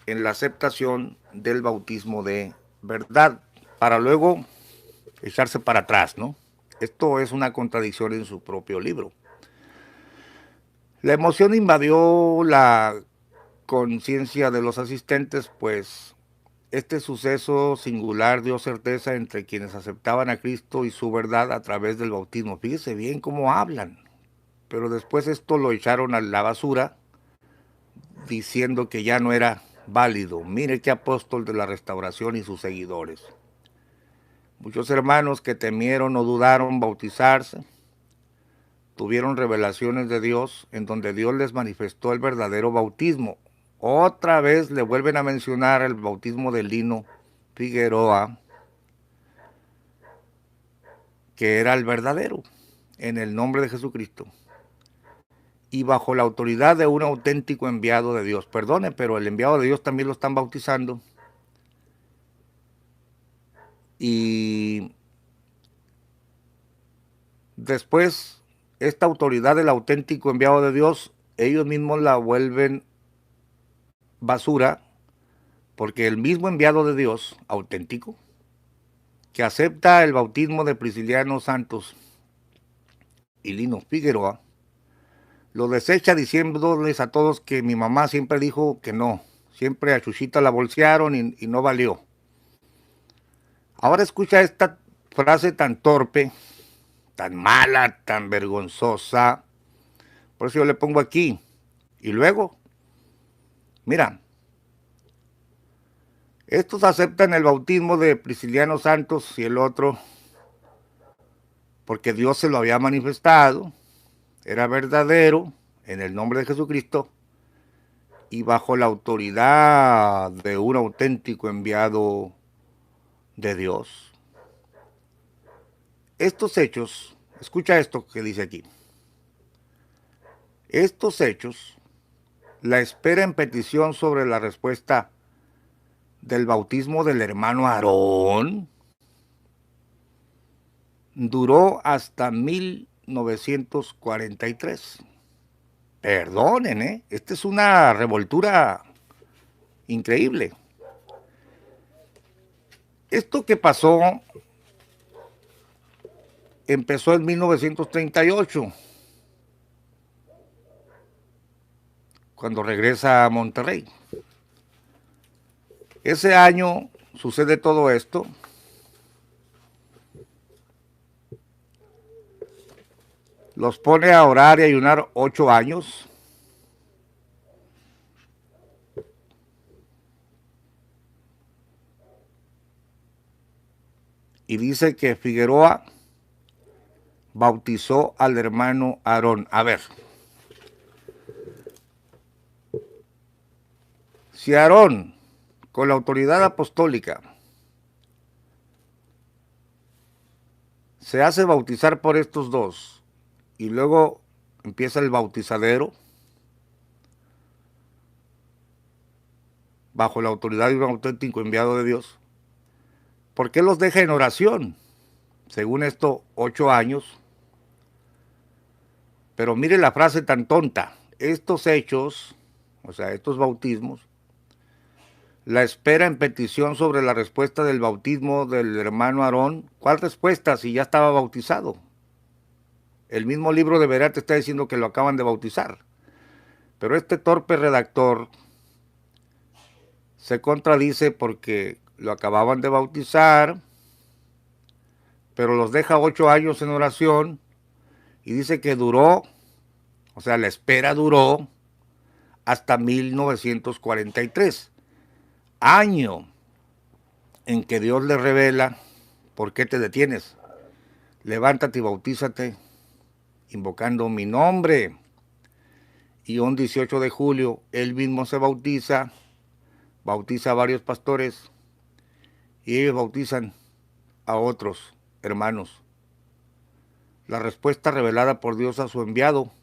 en la aceptación del bautismo de verdad, para luego echarse para atrás, ¿no? Esto es una contradicción en su propio libro. La emoción invadió la conciencia de los asistentes, pues este suceso singular dio certeza entre quienes aceptaban a Cristo y su verdad a través del bautismo. Fíjese bien cómo hablan, pero después esto lo echaron a la basura diciendo que ya no era válido. Mire qué apóstol de la restauración y sus seguidores. Muchos hermanos que temieron o dudaron bautizarse tuvieron revelaciones de Dios en donde Dios les manifestó el verdadero bautismo. Otra vez le vuelven a mencionar el bautismo de Lino Figueroa, que era el verdadero, en el nombre de Jesucristo y bajo la autoridad de un auténtico enviado de Dios. Perdone, pero el enviado de Dios también lo están bautizando. Y después, esta autoridad del auténtico enviado de Dios, ellos mismos la vuelven basura, porque el mismo enviado de Dios, auténtico, que acepta el bautismo de Prisciliano Santos y Lino Figueroa, lo desecha diciéndoles a todos que mi mamá siempre dijo que no, siempre a Chuchita la bolsearon y no valió. Ahora escucha esta frase tan torpe, tan mala, tan vergonzosa, por eso yo le pongo aquí. Y luego, mira, estos aceptan el bautismo de Prisciliano Santos y el otro porque Dios se lo había manifestado, era verdadero en el nombre de Jesucristo y bajo la autoridad de un auténtico enviado de Dios. Estos hechos, escucha esto que dice aquí, estos hechos, la espera en petición sobre la respuesta del bautismo del hermano Aarón, duró hasta 1943. Perdonen, esta es una revoltura increíble. Esto que pasó empezó en 1938, cuando regresa a Monterrey. Ese año sucede todo esto. Los pone a orar y ayunar 8 años. Y dice que Figueroa bautizó al hermano Aarón. A ver, si Aarón, con la autoridad apostólica, se hace bautizar por estos dos y luego empieza el bautizadero bajo la autoridad de un auténtico enviado de Dios, ¿Por qué los deja en oración? Según esto, 8 años. Pero mire la frase tan tonta. Estos hechos, o sea, estos bautismos, la espera en petición sobre la respuesta del bautismo del hermano Aarón. ¿Cuál respuesta si ya estaba bautizado? El mismo libro de Berea te está diciendo que lo acaban de bautizar. Pero este torpe redactor se contradice porque lo acababan de bautizar, pero los deja 8 años en oración y dice que duró, o sea, la espera duró hasta 1943, año en que Dios le revela: ¿por qué te detienes? Levántate y bautízate invocando mi nombre. Y un 18 de julio él mismo se bautiza a varios pastores y ellos bautizan a otros hermanos. La respuesta revelada por Dios a su enviado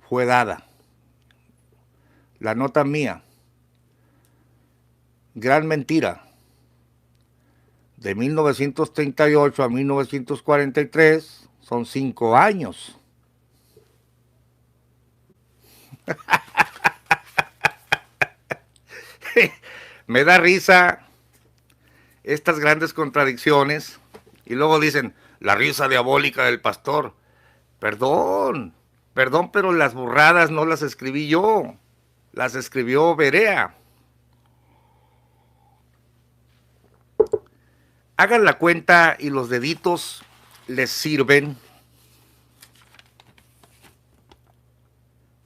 fue dada. La nota mía: gran mentira. De 1938 a 1943 son 5 años. Me da risa estas grandes contradicciones y luego dicen la risa diabólica del pastor. Perdón, pero las burradas no las escribí yo, las escribió Berea. Hagan la cuenta y los deditos les sirven,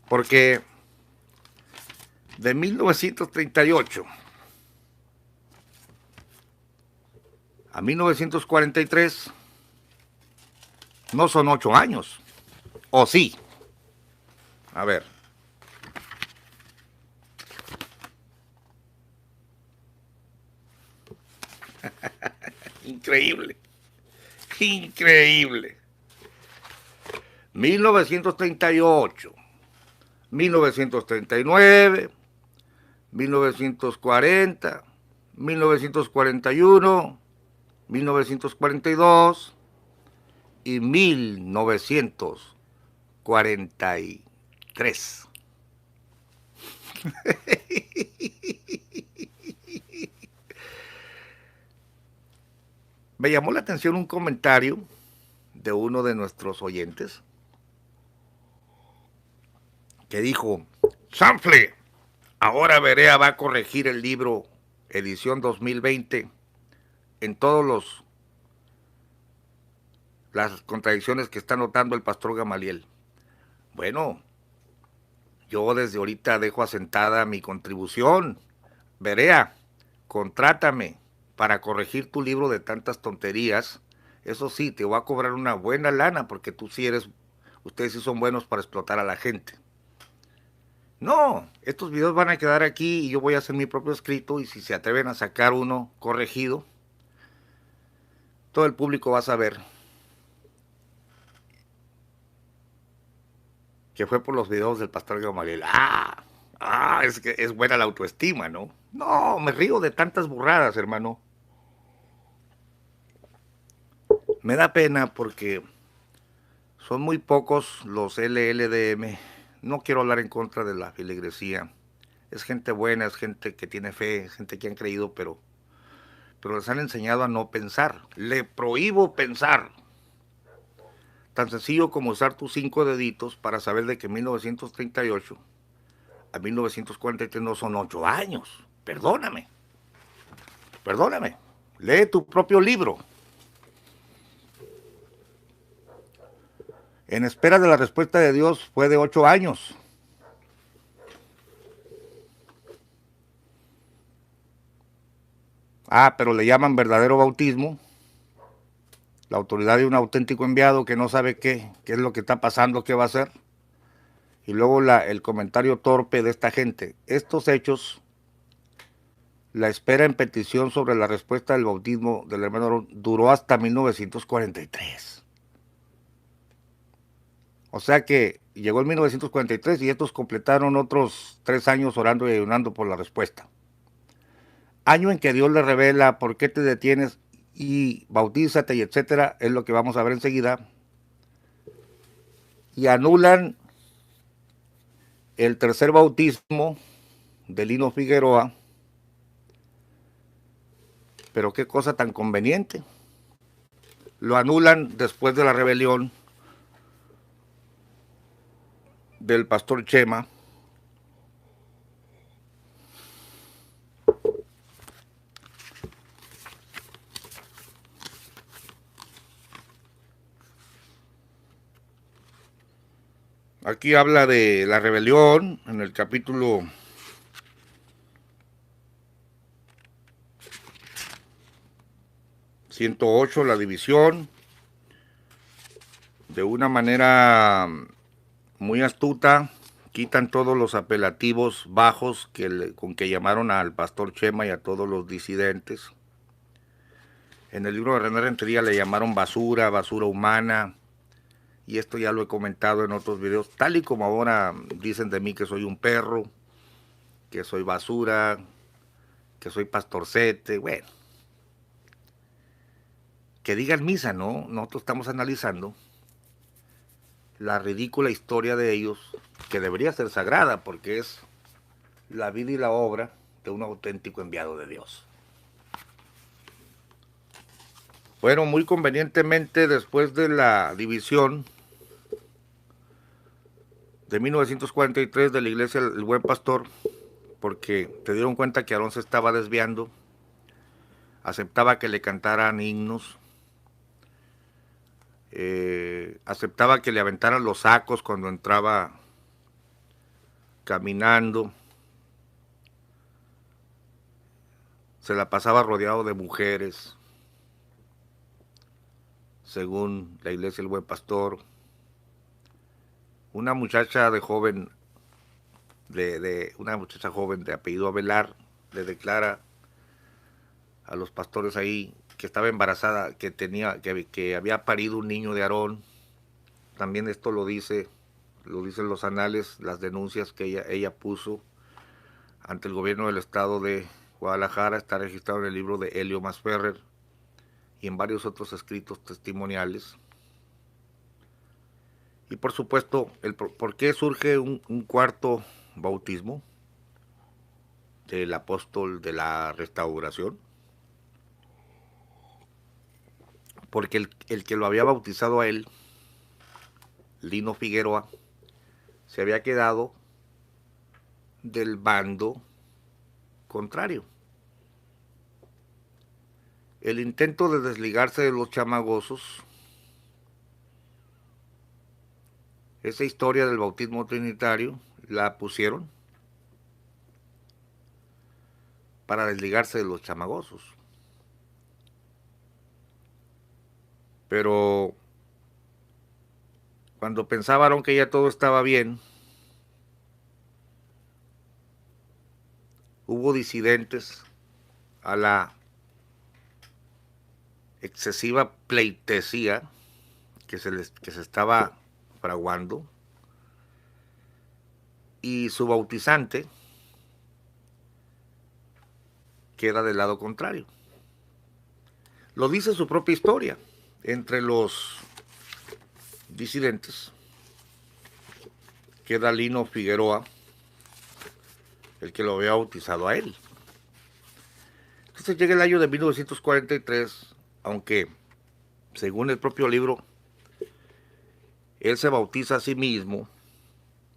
porque de 1938 a 1943 no son 8 años, ¿o sí? A ver. Increíble, increíble. 1938, 1939, 1940, 1941, 1942 y 1943. Me llamó la atención un comentario de uno de nuestros oyentes que dijo: Sanfle, ahora Berea va a corregir el libro edición 2020 en todos las contradicciones que está notando el pastor Gamaliel. Bueno, yo desde ahorita dejo asentada mi contribución. Berea, contrátame para corregir tu libro de tantas tonterías. Eso sí, te voy a cobrar una buena lana porque ustedes sí son buenos para explotar a la gente. No, estos videos van a quedar aquí y yo voy a hacer mi propio escrito, y si se atreven a sacar uno corregido, todo el público va a saber que fue por los videos del pastor Gamaliel. Es que es buena la autoestima, ¿no? No, me río de tantas burradas, hermano. Me da pena porque son muy pocos los LLDM. No quiero hablar en contra de la feligresía. Es gente buena, es gente que tiene fe, es gente que han creído, pero les han enseñado a no pensar. Le prohíbo pensar. Tan sencillo como usar tus 5 deditos para saber de que 1938 a 1943 no son 8 años. Perdóname. Lee tu propio libro. En espera de la respuesta de Dios fue de 8 años. Pero le llaman verdadero bautismo. La autoridad de un auténtico enviado que no sabe qué es lo que está pasando, qué va a hacer. Y luego el comentario torpe de esta gente. Estos hechos, la espera en petición sobre la respuesta del bautismo del hermano Aarón duró hasta 1943. O sea que llegó el 1943 y estos completaron otros 3 años orando y ayunando por la respuesta. Año en que Dios le revela: ¿por qué te detienes? y bautízate y etcétera, es lo que vamos a ver enseguida, y anulan el tercer bautismo de Lino Figueroa, pero qué cosa tan conveniente. Lo anulan después de la rebelión del pastor Chema. Aquí habla de la rebelión en el capítulo 108, la división, de una manera muy astuta, quitan todos los apelativos bajos con que llamaron al pastor Chema y a todos los disidentes. En el libro de René Rentería le llamaron basura, basura humana, y esto ya lo he comentado en otros videos, tal y como ahora dicen de mí que soy un perro, que soy basura, que soy pastorcete, bueno. Que digan misa, ¿no? Nosotros estamos analizando la ridícula historia de ellos, que debería ser sagrada, porque es la vida y la obra de un auténtico enviado de Dios. Bueno, muy convenientemente, después de la división de 1943 de la iglesia El Buen Pastor, porque te dieron cuenta que Aarón se estaba desviando, aceptaba que le cantaran himnos, aceptaba que le aventaran los sacos cuando entraba caminando, se la pasaba rodeado de mujeres, según la iglesia El Buen Pastor. Una muchacha joven de apellido Avelar le declara a los pastores ahí que estaba embarazada, que había parido un niño de Aarón. También esto lo dicen los anales, las denuncias que ella puso ante el gobierno del estado de Guadalajara, está registrado en el libro de Helio Masferrer y en varios otros escritos testimoniales. Y por supuesto, ¿por qué surge un cuarto bautismo del apóstol de la restauración? Porque el que lo había bautizado a él, Lino Figueroa, se había quedado del bando contrario. El intento de desligarse de los chamagosos, esa historia del bautismo trinitario, la pusieron para desligarse de los chamagosos. Pero cuando pensaban que ya todo estaba bien, hubo disidentes a la excesiva pleitesía que se estaba fraguando, y su bautizante queda del lado contrario. Lo dice su propia historia. Entre los disidentes queda Lino Figueroa, el que lo había bautizado a él. Entonces llega el año de 1943, aunque según el propio libro, él se bautiza a sí mismo,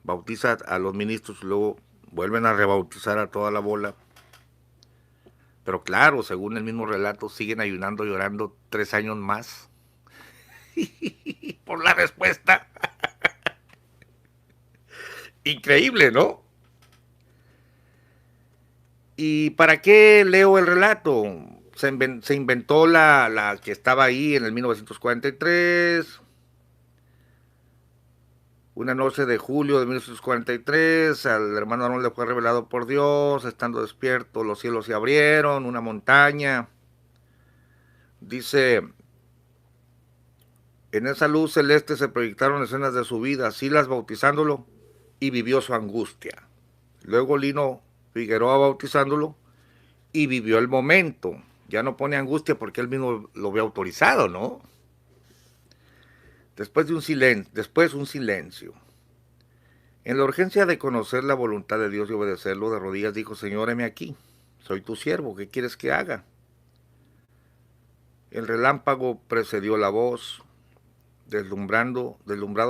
bautiza a los ministros, luego vuelven a rebautizar a toda la bola. Pero claro, según el mismo relato, siguen ayunando, llorando 3 años más por la respuesta. Increíble, ¿no? ¿Y para qué leo el relato? Se inventó la que estaba ahí en el 1943. Una noche de julio de 1943, al hermano Aarón le fue revelado por Dios, estando despierto, los cielos se abrieron, una montaña. Dice, en esa luz celeste se proyectaron escenas de su vida, Silas bautizándolo y vivió su angustia. Luego Lino Figueroa bautizándolo y vivió el momento Ya no pone angustia porque él mismo lo ve autorizado, ¿no? Después un silencio. En la urgencia de conocer la voluntad de Dios y obedecerlo, de rodillas dijo: Señor, heme aquí, soy tu siervo, ¿qué quieres que haga? El relámpago precedió la voz, deslumbrado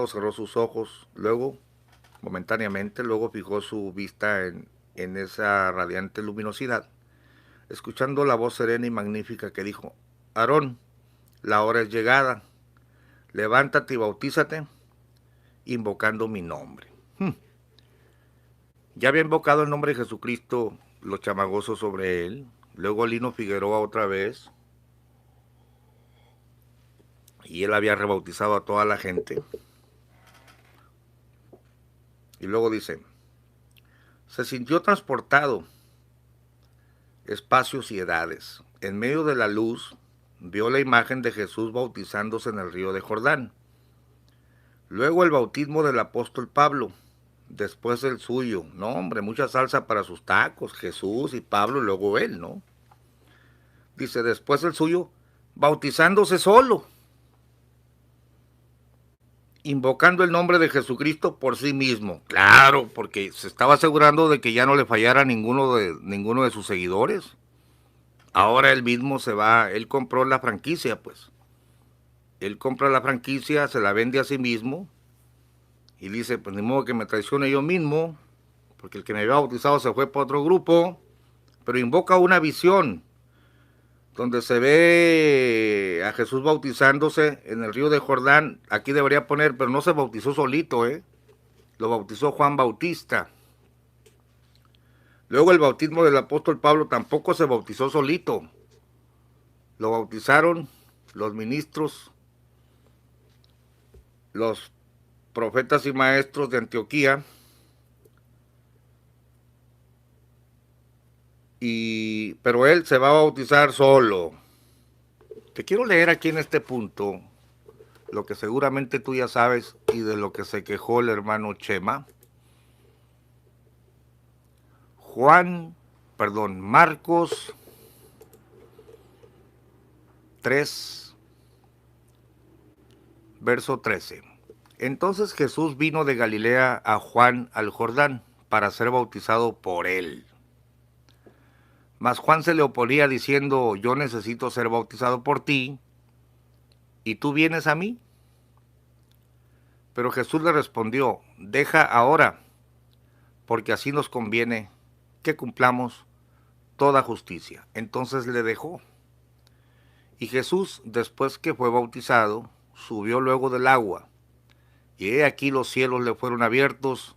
cerró sus ojos, luego, momentáneamente, luego fijó su vista en esa radiante luminosidad, escuchando la voz serena y magnífica que dijo: Aarón, la hora es llegada, levántate y bautízate, invocando mi nombre. Ya había invocado el nombre de Jesucristo los chamagosos sobre él. Luego Lino Figueroa otra vez. Y él había rebautizado a toda la gente. Y luego dice: se sintió transportado espacios y edades. En medio de la luz vio la imagen de Jesús bautizándose en el río de Jordán. Luego el bautismo del apóstol Pablo. Después el suyo. No, hombre, mucha salsa para sus tacos. Jesús y Pablo y luego él, ¿no? Dice, después el suyo, bautizándose solo, invocando el nombre de Jesucristo por sí mismo. Claro, porque se estaba asegurando de que ya no le fallara ninguno de sus seguidores. Ahora él mismo se va, él compró la franquicia, pues. Él compra la franquicia, se la vende a sí mismo y dice, pues ni modo que me traicione yo mismo, porque el que me había bautizado se fue para otro grupo, pero invoca una visión donde se ve a Jesús bautizándose en el río de Jordán. Aquí debería poner, pero no se bautizó solito, lo bautizó Juan Bautista. Luego el bautismo del apóstol Pablo tampoco se bautizó solito. Lo bautizaron los ministros, los profetas y maestros de Antioquía. Pero él se va a bautizar solo. Te quiero leer aquí en este punto lo que seguramente tú ya sabes y de lo que se quejó el hermano Chema. Marcos 3, verso 13. Entonces Jesús vino de Galilea a Juan al Jordán para ser bautizado por él. Mas Juan se le oponía diciendo, yo necesito ser bautizado por ti, ¿y tú vienes a mí? Pero Jesús le respondió, deja ahora, porque así nos conviene que cumplamos toda justicia. Entonces le dejó. Y Jesús, después que fue bautizado, subió luego del agua. Y he aquí los cielos le fueron abiertos,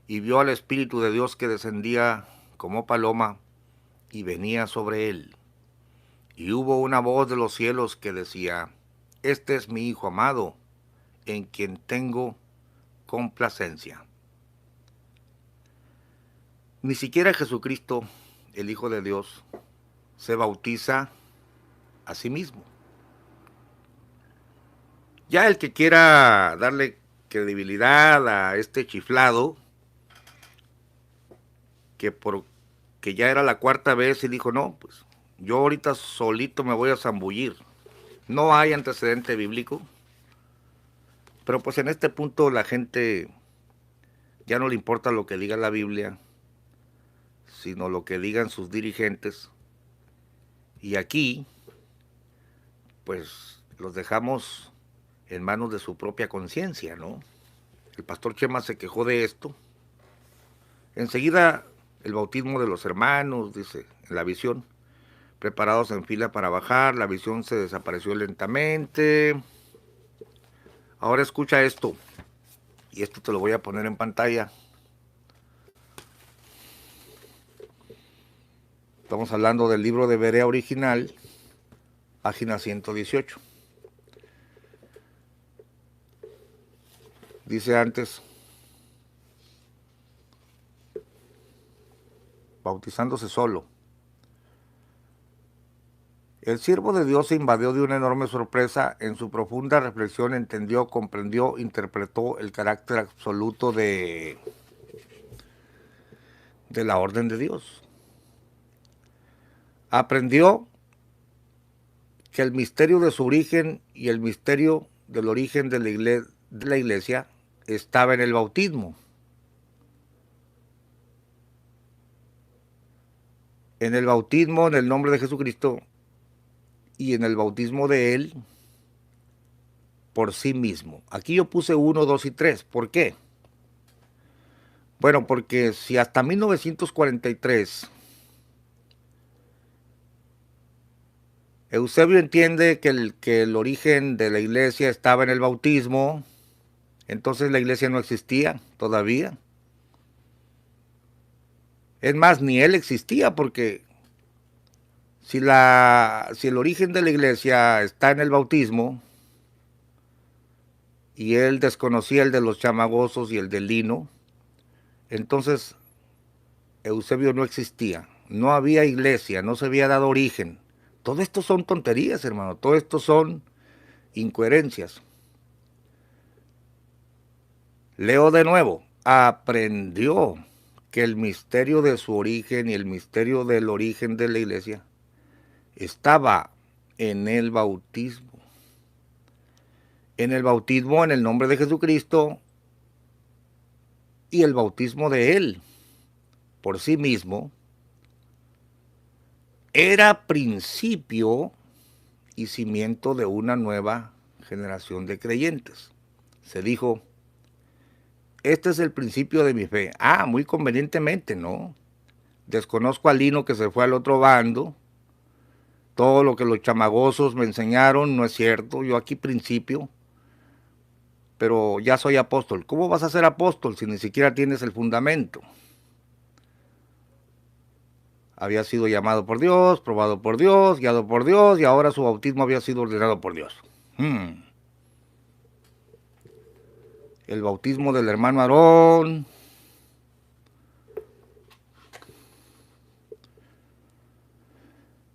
y vio al Espíritu de Dios que descendía como paloma, y venía sobre él. Y hubo una voz de los cielos que decía, este es mi Hijo amado, en quien tengo complacencia. Ni siquiera Jesucristo, el Hijo de Dios, se bautiza a sí mismo. Ya el que quiera darle credibilidad a este chiflado, que ya era la cuarta vez y dijo, no, pues yo ahorita solito me voy a zambullir. No hay antecedente bíblico, pero pues en este punto la gente ya no le importa lo que diga la Biblia, sino lo que digan sus dirigentes. Y aquí, pues los dejamos en manos de su propia conciencia, ¿no? El pastor Chema se quejó de esto. Enseguida el bautismo de los hermanos, dice, en la visión, preparados en fila para bajar, la visión se desapareció lentamente. Ahora escucha esto, y esto te lo voy a poner en pantalla. Estamos hablando del libro de Berea original, página 118. Dice antes, bautizándose solo. El siervo de Dios se invadió de una enorme sorpresa. En su profunda reflexión entendió, comprendió, interpretó el carácter absoluto de la orden de Dios. Aprendió que el misterio de su origen y el misterio del origen de la iglesia estaba en el bautismo. En el bautismo, en el nombre de Jesucristo, y en el bautismo de Él por sí mismo. Aquí yo puse 1, 2 y 3. ¿Por qué? Bueno, porque si hasta 1943 Eusebio entiende que el origen de la iglesia estaba en el bautismo, entonces la iglesia no existía todavía. Es más, ni él existía, porque si el origen de la iglesia está en el bautismo y él desconocía el de los chamagosos y el del lino, entonces Eusebio no existía, no había iglesia, no se había dado origen. Todo esto son tonterías, hermano, todo esto son incoherencias. Leo de nuevo, aprendió que el misterio de su origen y el misterio del origen de la iglesia estaba en el bautismo. En el bautismo en el nombre de Jesucristo y el bautismo de Él por sí mismo era principio y cimiento de una nueva generación de creyentes. Se dijo, este es el principio de mi fe. Ah, muy convenientemente, ¿no? Desconozco al Lino que se fue al otro bando. Todo lo que los chamagosos me enseñaron no es cierto. Yo aquí principio, pero ya soy apóstol. ¿Cómo vas a ser apóstol si ni siquiera tienes el fundamento? Había sido llamado por Dios, probado por Dios, guiado por Dios, y ahora su bautismo había sido ordenado por Dios. El bautismo del hermano Aarón.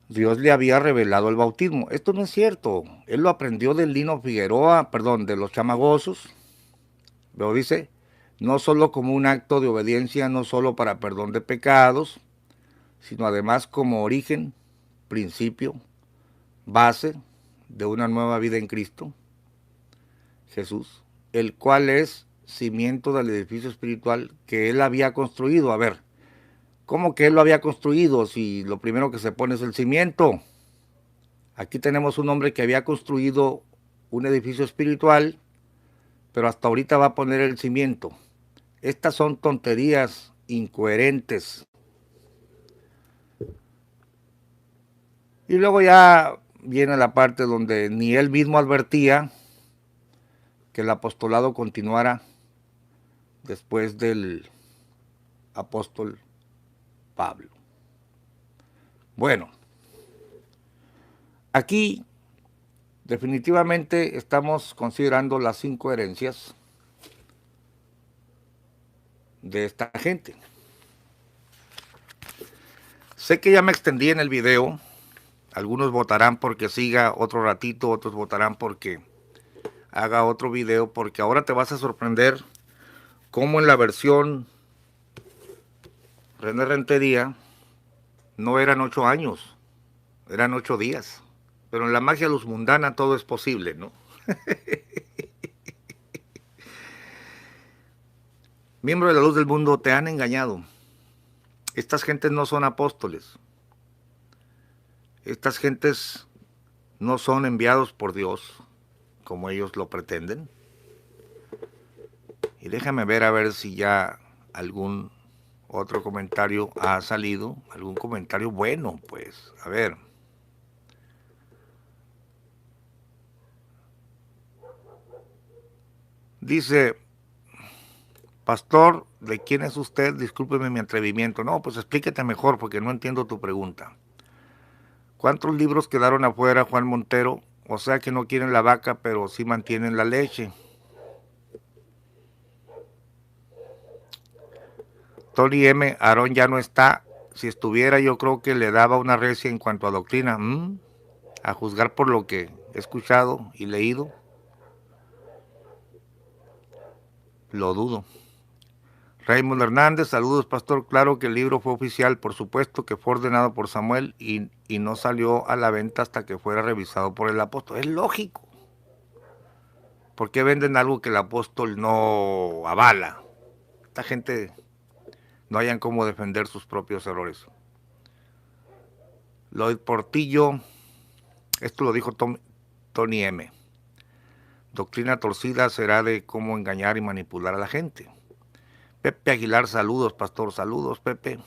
Dios le había revelado el bautismo. Esto no es cierto. Él lo aprendió del Lino Figueroa, perdón, de los chamagosos. Pero dice, no solo como un acto de obediencia, no solo para perdón de pecados, sino además como origen, principio, base de una nueva vida en Cristo, Jesús, el cual es cimiento del edificio espiritual que Él había construido. A ver, ¿cómo que Él lo había construido si lo primero que se pone es el cimiento? Aquí tenemos un hombre que había construido un edificio espiritual, pero hasta ahorita va a poner el cimiento. Estas son tonterías incoherentes. Y luego ya viene la parte donde ni él mismo advertía que el apostolado continuara después del apóstol Pablo. Bueno, aquí definitivamente estamos considerando las incoherencias de esta gente. Sé que ya me extendí en el video. Algunos votarán porque siga otro ratito, otros votarán porque haga otro video, porque ahora te vas a sorprender cómo en la versión René Rentería no eran 8 años, eran 8 días. Pero en la magia luz mundana todo es posible, ¿no? Miembro de la luz del mundo, te han engañado. Estas gentes no son apóstoles. Estas gentes no son enviados por Dios, como ellos lo pretenden. Y déjame ver a ver si ya algún otro comentario ha salido, algún comentario bueno, pues, a ver. Dice, pastor, ¿de quién es usted? Discúlpeme mi atrevimiento. No, pues explíquete mejor porque no entiendo tu pregunta. ¿Cuántos libros quedaron afuera, Juan Montero? O sea que no quieren la vaca, pero sí mantienen la leche. Tony M. Aarón ya no está. Si estuviera, yo creo que le daba una recia en cuanto a doctrina. A juzgar por lo que he escuchado y leído, lo dudo. Raymond Hernández, saludos, pastor. Claro que el libro fue oficial, por supuesto que fue ordenado por Samuel y y no salió a la venta hasta que fuera revisado por el apóstol. Es lógico. ¿Por qué venden algo que el apóstol no avala? Esta gente no hayan cómo defender sus propios errores. Lloyd Portillo, esto lo dijo Tony M. Doctrina torcida será de cómo engañar y manipular a la gente. Pepe Aguilar, saludos, pastor, saludos, Pepe.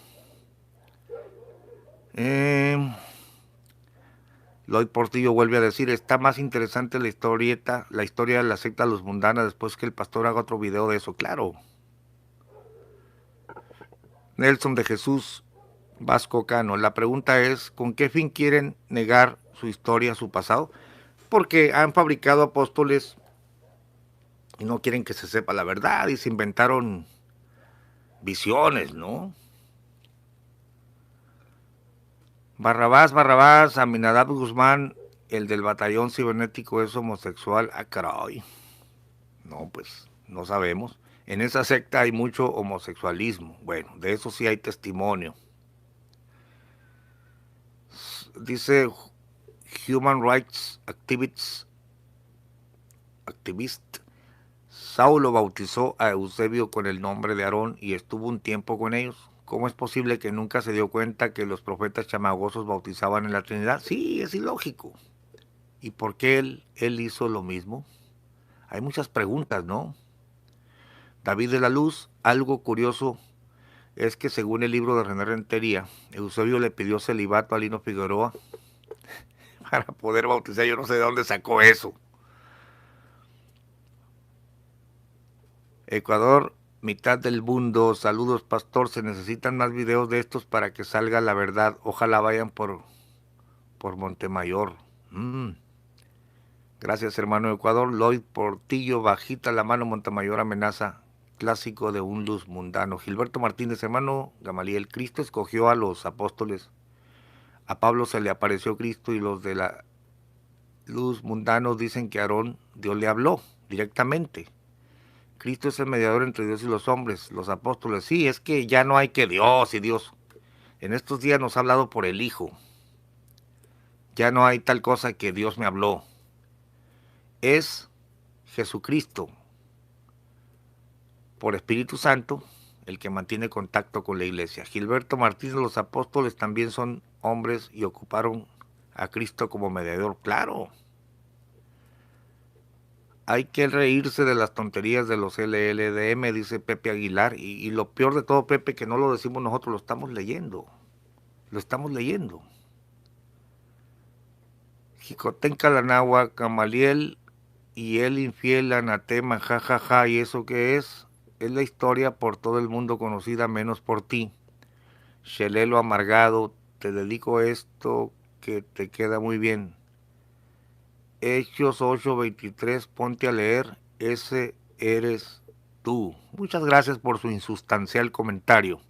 Lloyd Portillo vuelve a decir, está más interesante la historia de la secta Los Mundanas después que el pastor haga otro video de eso. Claro. Nelson de Jesús Vasco Cano, la pregunta es, ¿con qué fin quieren negar su historia, su pasado? Porque han fabricado apóstoles y no quieren que se sepa la verdad y se inventaron visiones, ¿no? Barrabás, Aminadab Guzmán, el del batallón cibernético es homosexual. Ah, caray. No, pues no sabemos. En esa secta hay mucho homosexualismo. Bueno, de eso sí hay testimonio. Dice Human Rights Activist, Saulo bautizó a Eusebio con el nombre de Aarón y estuvo un tiempo con ellos. ¿Cómo es posible que nunca se dio cuenta que los profetas chamagosos bautizaban en la Trinidad? Sí, es ilógico. ¿Y por qué él hizo lo mismo? Hay muchas preguntas, ¿no? David de la Luz, algo curioso es que según el libro de René Rentería, Eusebio le pidió celibato a Lino Figueroa para poder bautizar. Yo no sé de dónde sacó eso. Ecuador, mitad del mundo. Saludos, pastor. Se necesitan más videos de estos para que salga la verdad. Ojalá vayan por Montemayor. Gracias, hermano de Ecuador. Lloyd Portillo, bajita la mano, Montemayor amenaza. Clásico de un luz mundano. Gilberto Martínez, hermano Gamaliel, Cristo escogió a los apóstoles. A Pablo se le apareció Cristo y los de la luz mundanos dicen que Aarón, Dios le habló directamente. Cristo es el mediador entre Dios y los hombres, los apóstoles. Sí, es que ya no hay que Dios y Dios. En estos días nos ha hablado por el Hijo. Ya no hay tal cosa que Dios me habló. Es Jesucristo, por Espíritu Santo, el que mantiene contacto con la iglesia. Gilberto Martínez, los apóstoles también son hombres y ocuparon a Cristo como mediador. Claro. Hay que reírse de las tonterías de los LLDM, dice Pepe Aguilar. Y lo peor de todo, Pepe, que no lo decimos nosotros, lo estamos leyendo. Lo estamos leyendo. Jicotenca Lanagua, Camaliel y el infiel anatema, jajaja. ¿Y eso qué es? Es la historia por todo el mundo conocida, menos por ti. Shelelo amargado, te dedico esto que te queda muy bien. Hechos 8:23, ponte a leer, ese eres tú. Muchas gracias por su insustancial comentario.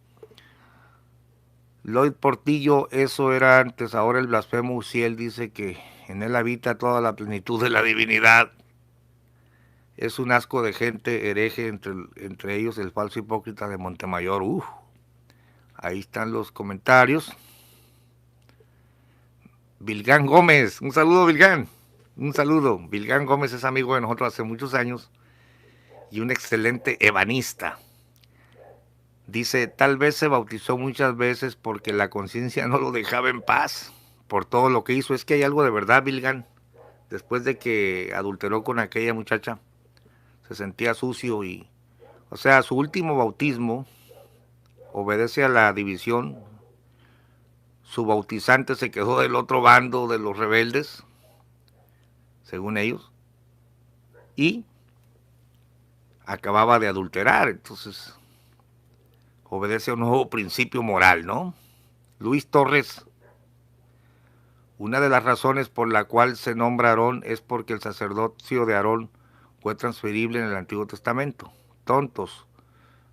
Lloyd Portillo, eso era antes, ahora el blasfemo Uziel dice que en él habita toda la plenitud de la divinidad. Es un asco de gente hereje, entre ellos el falso hipócrita de Montemayor. Ahí están los comentarios. Vilgán Gómez, un saludo Vilgán. Un saludo. Vilgán Gómez es amigo de nosotros hace muchos años y un excelente ebanista. Dice, tal vez se bautizó muchas veces porque la conciencia no lo dejaba en paz por todo lo que hizo. Es que hay algo de verdad, Vilgán. Después de que adulteró con aquella muchacha, se sentía sucio y... O sea, su último bautismo obedece a la división. Su bautizante se quedó del otro bando de los rebeldes, según ellos, y acababa de adulterar. Entonces, obedece a un nuevo principio moral, ¿no? Luis Torres, una de las razones por la cual se nombra Aarón es porque el sacerdocio de Aarón fue transferible en el Antiguo Testamento. Tontos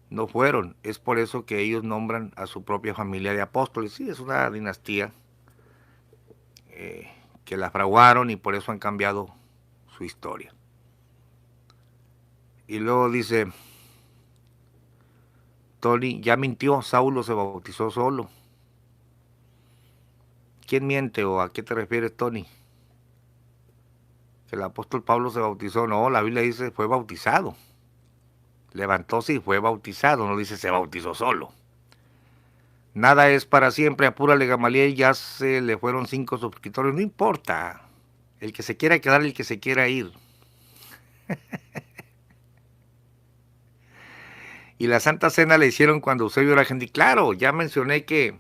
no fueron, es por eso que ellos nombran a su propia familia de apóstoles. Sí, es una dinastía que la fraguaron y por eso han cambiado su historia. Y luego dice Tony, ya mintió, Saulo se bautizó solo. ¿Quién miente o a qué te refieres, Tony? Que el apóstol Pablo se bautizó. No, la Biblia dice fue bautizado. Levantóse y fue bautizado, no dice se bautizó solo. Nada es para siempre, apúrale Gamaliel, ya se le fueron 5 suscriptores, no importa. El que se quiera quedar, el que se quiera ir. Y la Santa Cena la hicieron cuando Eusebio era gente. Claro, ya mencioné que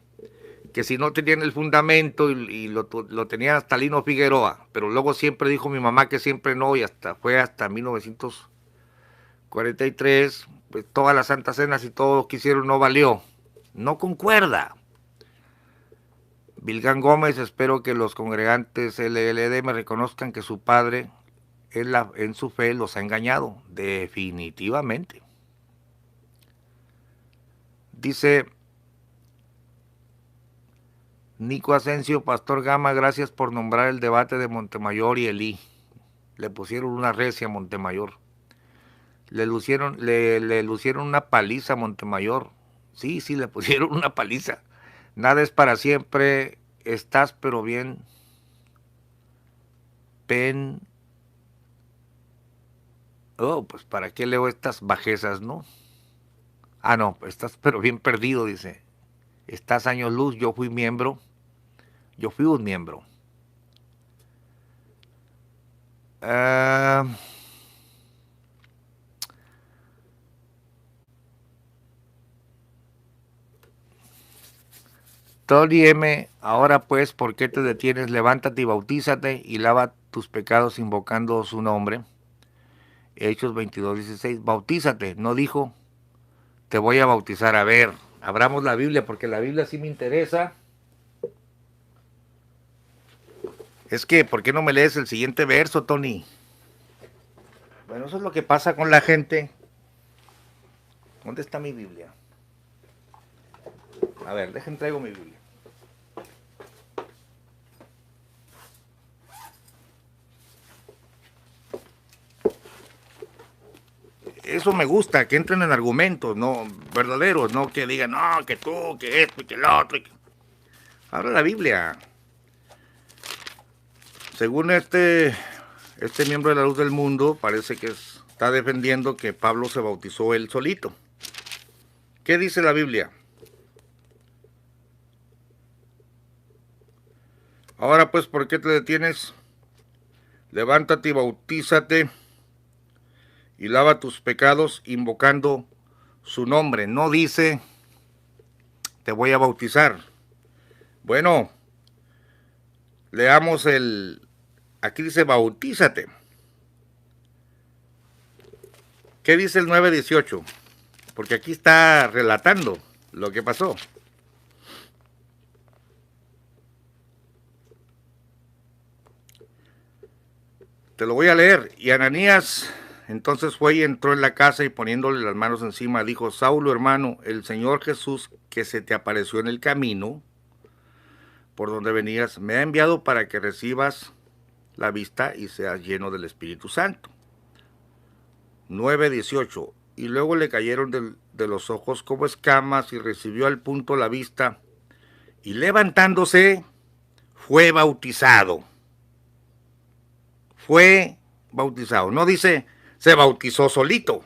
si no tenían el fundamento y lo tenían hasta Lino Figueroa, pero luego siempre dijo mi mamá que siempre no, y fue hasta 1943, pues todas las Santas Cenas y todo lo que hicieron no valió. No concuerda. Vilgán Gómez, espero que los congregantes LLD me reconozcan que su padre en su fe los ha engañado. Definitivamente. Dice Nico Asensio, Pastor Gama, gracias por nombrar el debate de Montemayor y Elí. Le pusieron una recia a Montemayor. Le lucieron una paliza a Montemayor. Sí, le pusieron una paliza. Nada es para siempre. Estás pero bien. Oh, pues para qué leo estas bajezas, ¿no? Ah, no, estás pero bien perdido, dice. Estás años luz, yo fui un miembro. Tony M, ahora pues, ¿por qué te detienes? Levántate y bautízate y lava tus pecados invocando su nombre. Hechos 22:16, bautízate, no dijo, te voy a bautizar. A ver, abramos la Biblia, porque la Biblia sí me interesa. Es que, ¿por qué no me lees el siguiente verso, Tony? Bueno, eso es lo que pasa con la gente. ¿Dónde está mi Biblia? A ver, traigo mi Biblia. Eso me gusta, que entren en argumentos, no verdaderos, no que digan, no, que tú, que esto y que lo otro. Abra la Biblia. Según este miembro de la Luz del Mundo, parece que está defendiendo que Pablo se bautizó él solito. ¿Qué dice la Biblia? Ahora pues, ¿por qué te detienes? Levántate y bautízate y lava tus pecados invocando su nombre. No dice, te voy a bautizar. Bueno, leamos aquí dice, bautízate. ¿Qué dice el 9:18? Porque aquí está relatando lo que pasó. Te lo voy a leer. Y Ananías entonces fue y entró en la casa y poniéndole las manos encima dijo, Saulo, hermano, el Señor Jesús que se te apareció en el camino por donde venías, me ha enviado para que recibas la vista y seas lleno del Espíritu Santo. 9:18. Y luego le cayeron de los ojos como escamas y recibió al punto la vista y levantándose fue bautizado. Fue bautizado. No dice se bautizó solito.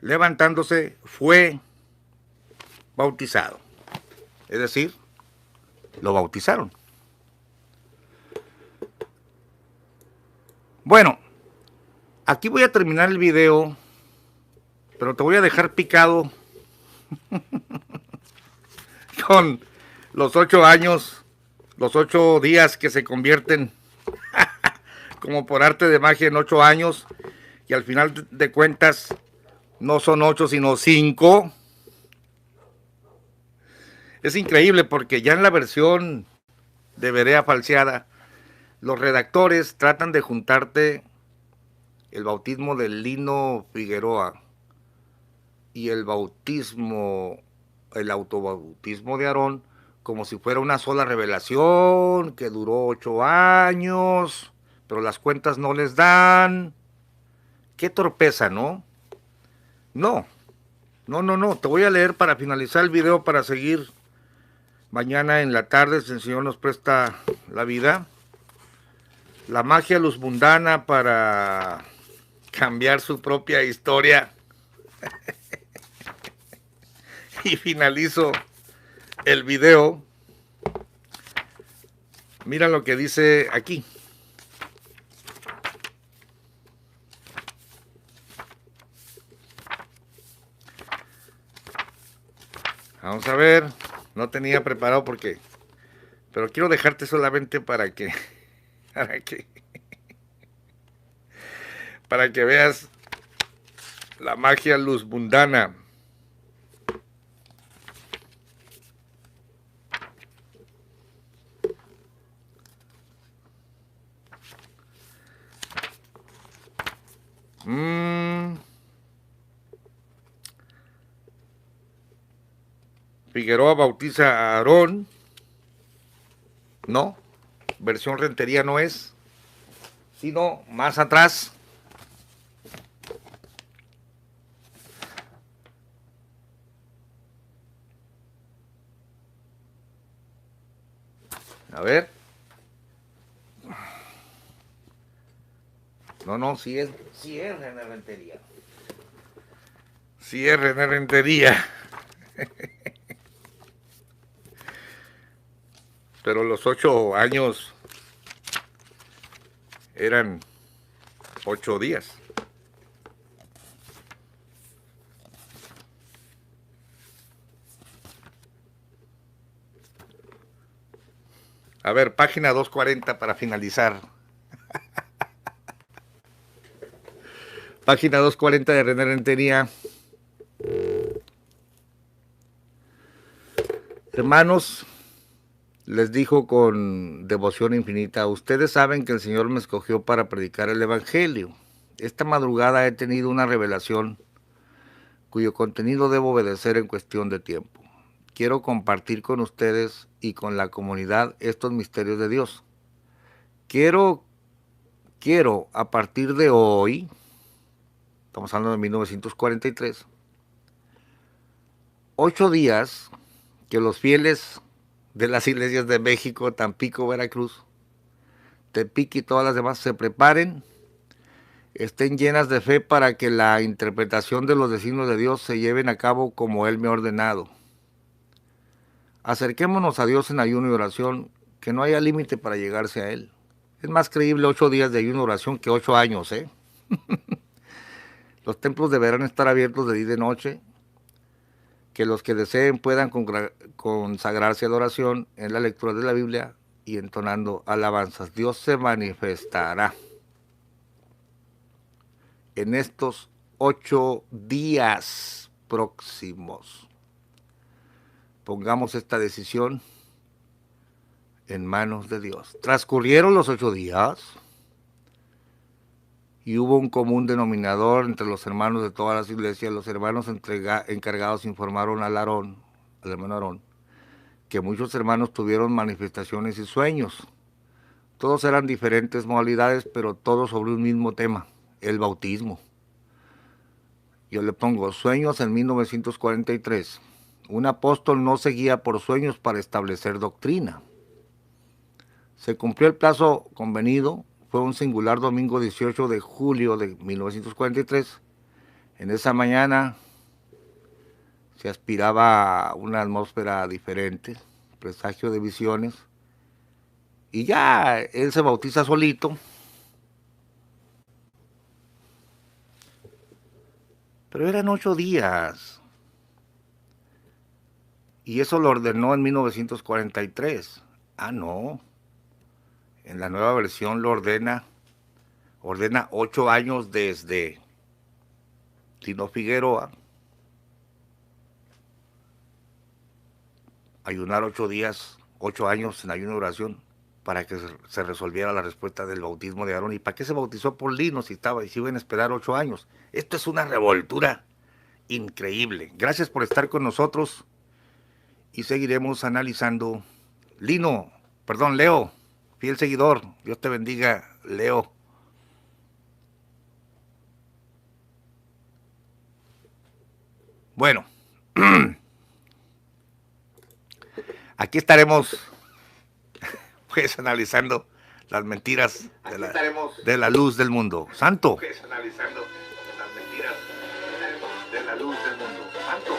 Levantándose fue bautizado. Es decir, lo bautizaron. Bueno, aquí voy a terminar el video, pero te voy a dejar picado con los 8 años, los 8 días que se convierten como por arte de magia en 8 años, y al final de cuentas no son 8 sino 5. Es increíble porque ya en la versión de Berea falseada, los redactores tratan de juntarte el bautismo de Lino Figueroa y el autobautismo de Aarón, como si fuera una sola revelación que duró 8 años, pero las cuentas no les dan. Qué torpeza, ¿no? No. Te voy a leer para finalizar el video, para seguir Mañana en la tarde, si el Señor nos presta la vida, la magia luz mundana para cambiar su propia historia. Y finalizo el video. Mira lo que dice aquí. Vamos a ver. No tenía preparado porque... Pero quiero dejarte solamente para que... Para que veas la magia luz mundana. Figueroa bautiza a Aarón. No, versión Rentería no es, sino más atrás. A ver. No, sí es René Rentería. Sí es René Rentería. Pero los 8 años eran 8 días. A ver, página 240 para finalizar. Página 240 de René Rentería. Hermanos, les dijo con devoción infinita, ustedes saben que el Señor me escogió para predicar el Evangelio. Esta madrugada he tenido una revelación cuyo contenido debo obedecer en cuestión de tiempo. Quiero compartir con ustedes y con la comunidad estos misterios de Dios. Quiero a partir de hoy, estamos hablando de 1943, 8 días que los fieles de las iglesias de México, Tampico, Veracruz, Tepic y todas las demás se preparen, estén llenas de fe para que la interpretación de los designios de Dios se lleven a cabo como Él me ha ordenado. Acerquémonos a Dios en ayuno y oración, que no haya límite para llegarse a Él. Es más creíble 8 días de ayuno y oración que 8 años, ¿eh? Los templos deberán estar abiertos de día y de noche, que los que deseen puedan consagrarse a la oración en la lectura de la Biblia y entonando alabanzas. Dios se manifestará en estos 8 días próximos. Pongamos esta decisión en manos de Dios. Transcurrieron los 8 días y hubo un común denominador entre los hermanos de todas las iglesias. Los hermanos encargados informaron al hermano Aarón, que muchos hermanos tuvieron manifestaciones y sueños. Todos eran diferentes modalidades, pero todos sobre un mismo tema, el bautismo. Yo le pongo sueños en 1943. Un apóstol no se guía por sueños para establecer doctrina. Se cumplió el plazo convenido. Fue un singular domingo 18 de julio de 1943. En esa mañana se aspiraba a una atmósfera diferente, presagio de visiones. Y ya él se bautiza solito. Pero eran 8 días. Y eso lo ordenó en 1943. Ah, no. En la nueva versión lo ordena 8 años desde Tino Figueroa. Ayunar 8 días, 8 años en ayuno de oración para que se resolviera la respuesta del bautismo de Aarón. ¿Y para qué se bautizó por Lino si iban a esperar 8 años? Esto es una revoltura increíble. Gracias por estar con nosotros y seguiremos analizando. Leo, fiel seguidor, Dios te bendiga, Leo. Bueno, Aquí estaremos pues analizando las mentiras de la luz del mundo. Santo. Pues analizando las mentiras de la luz del mundo. Santo.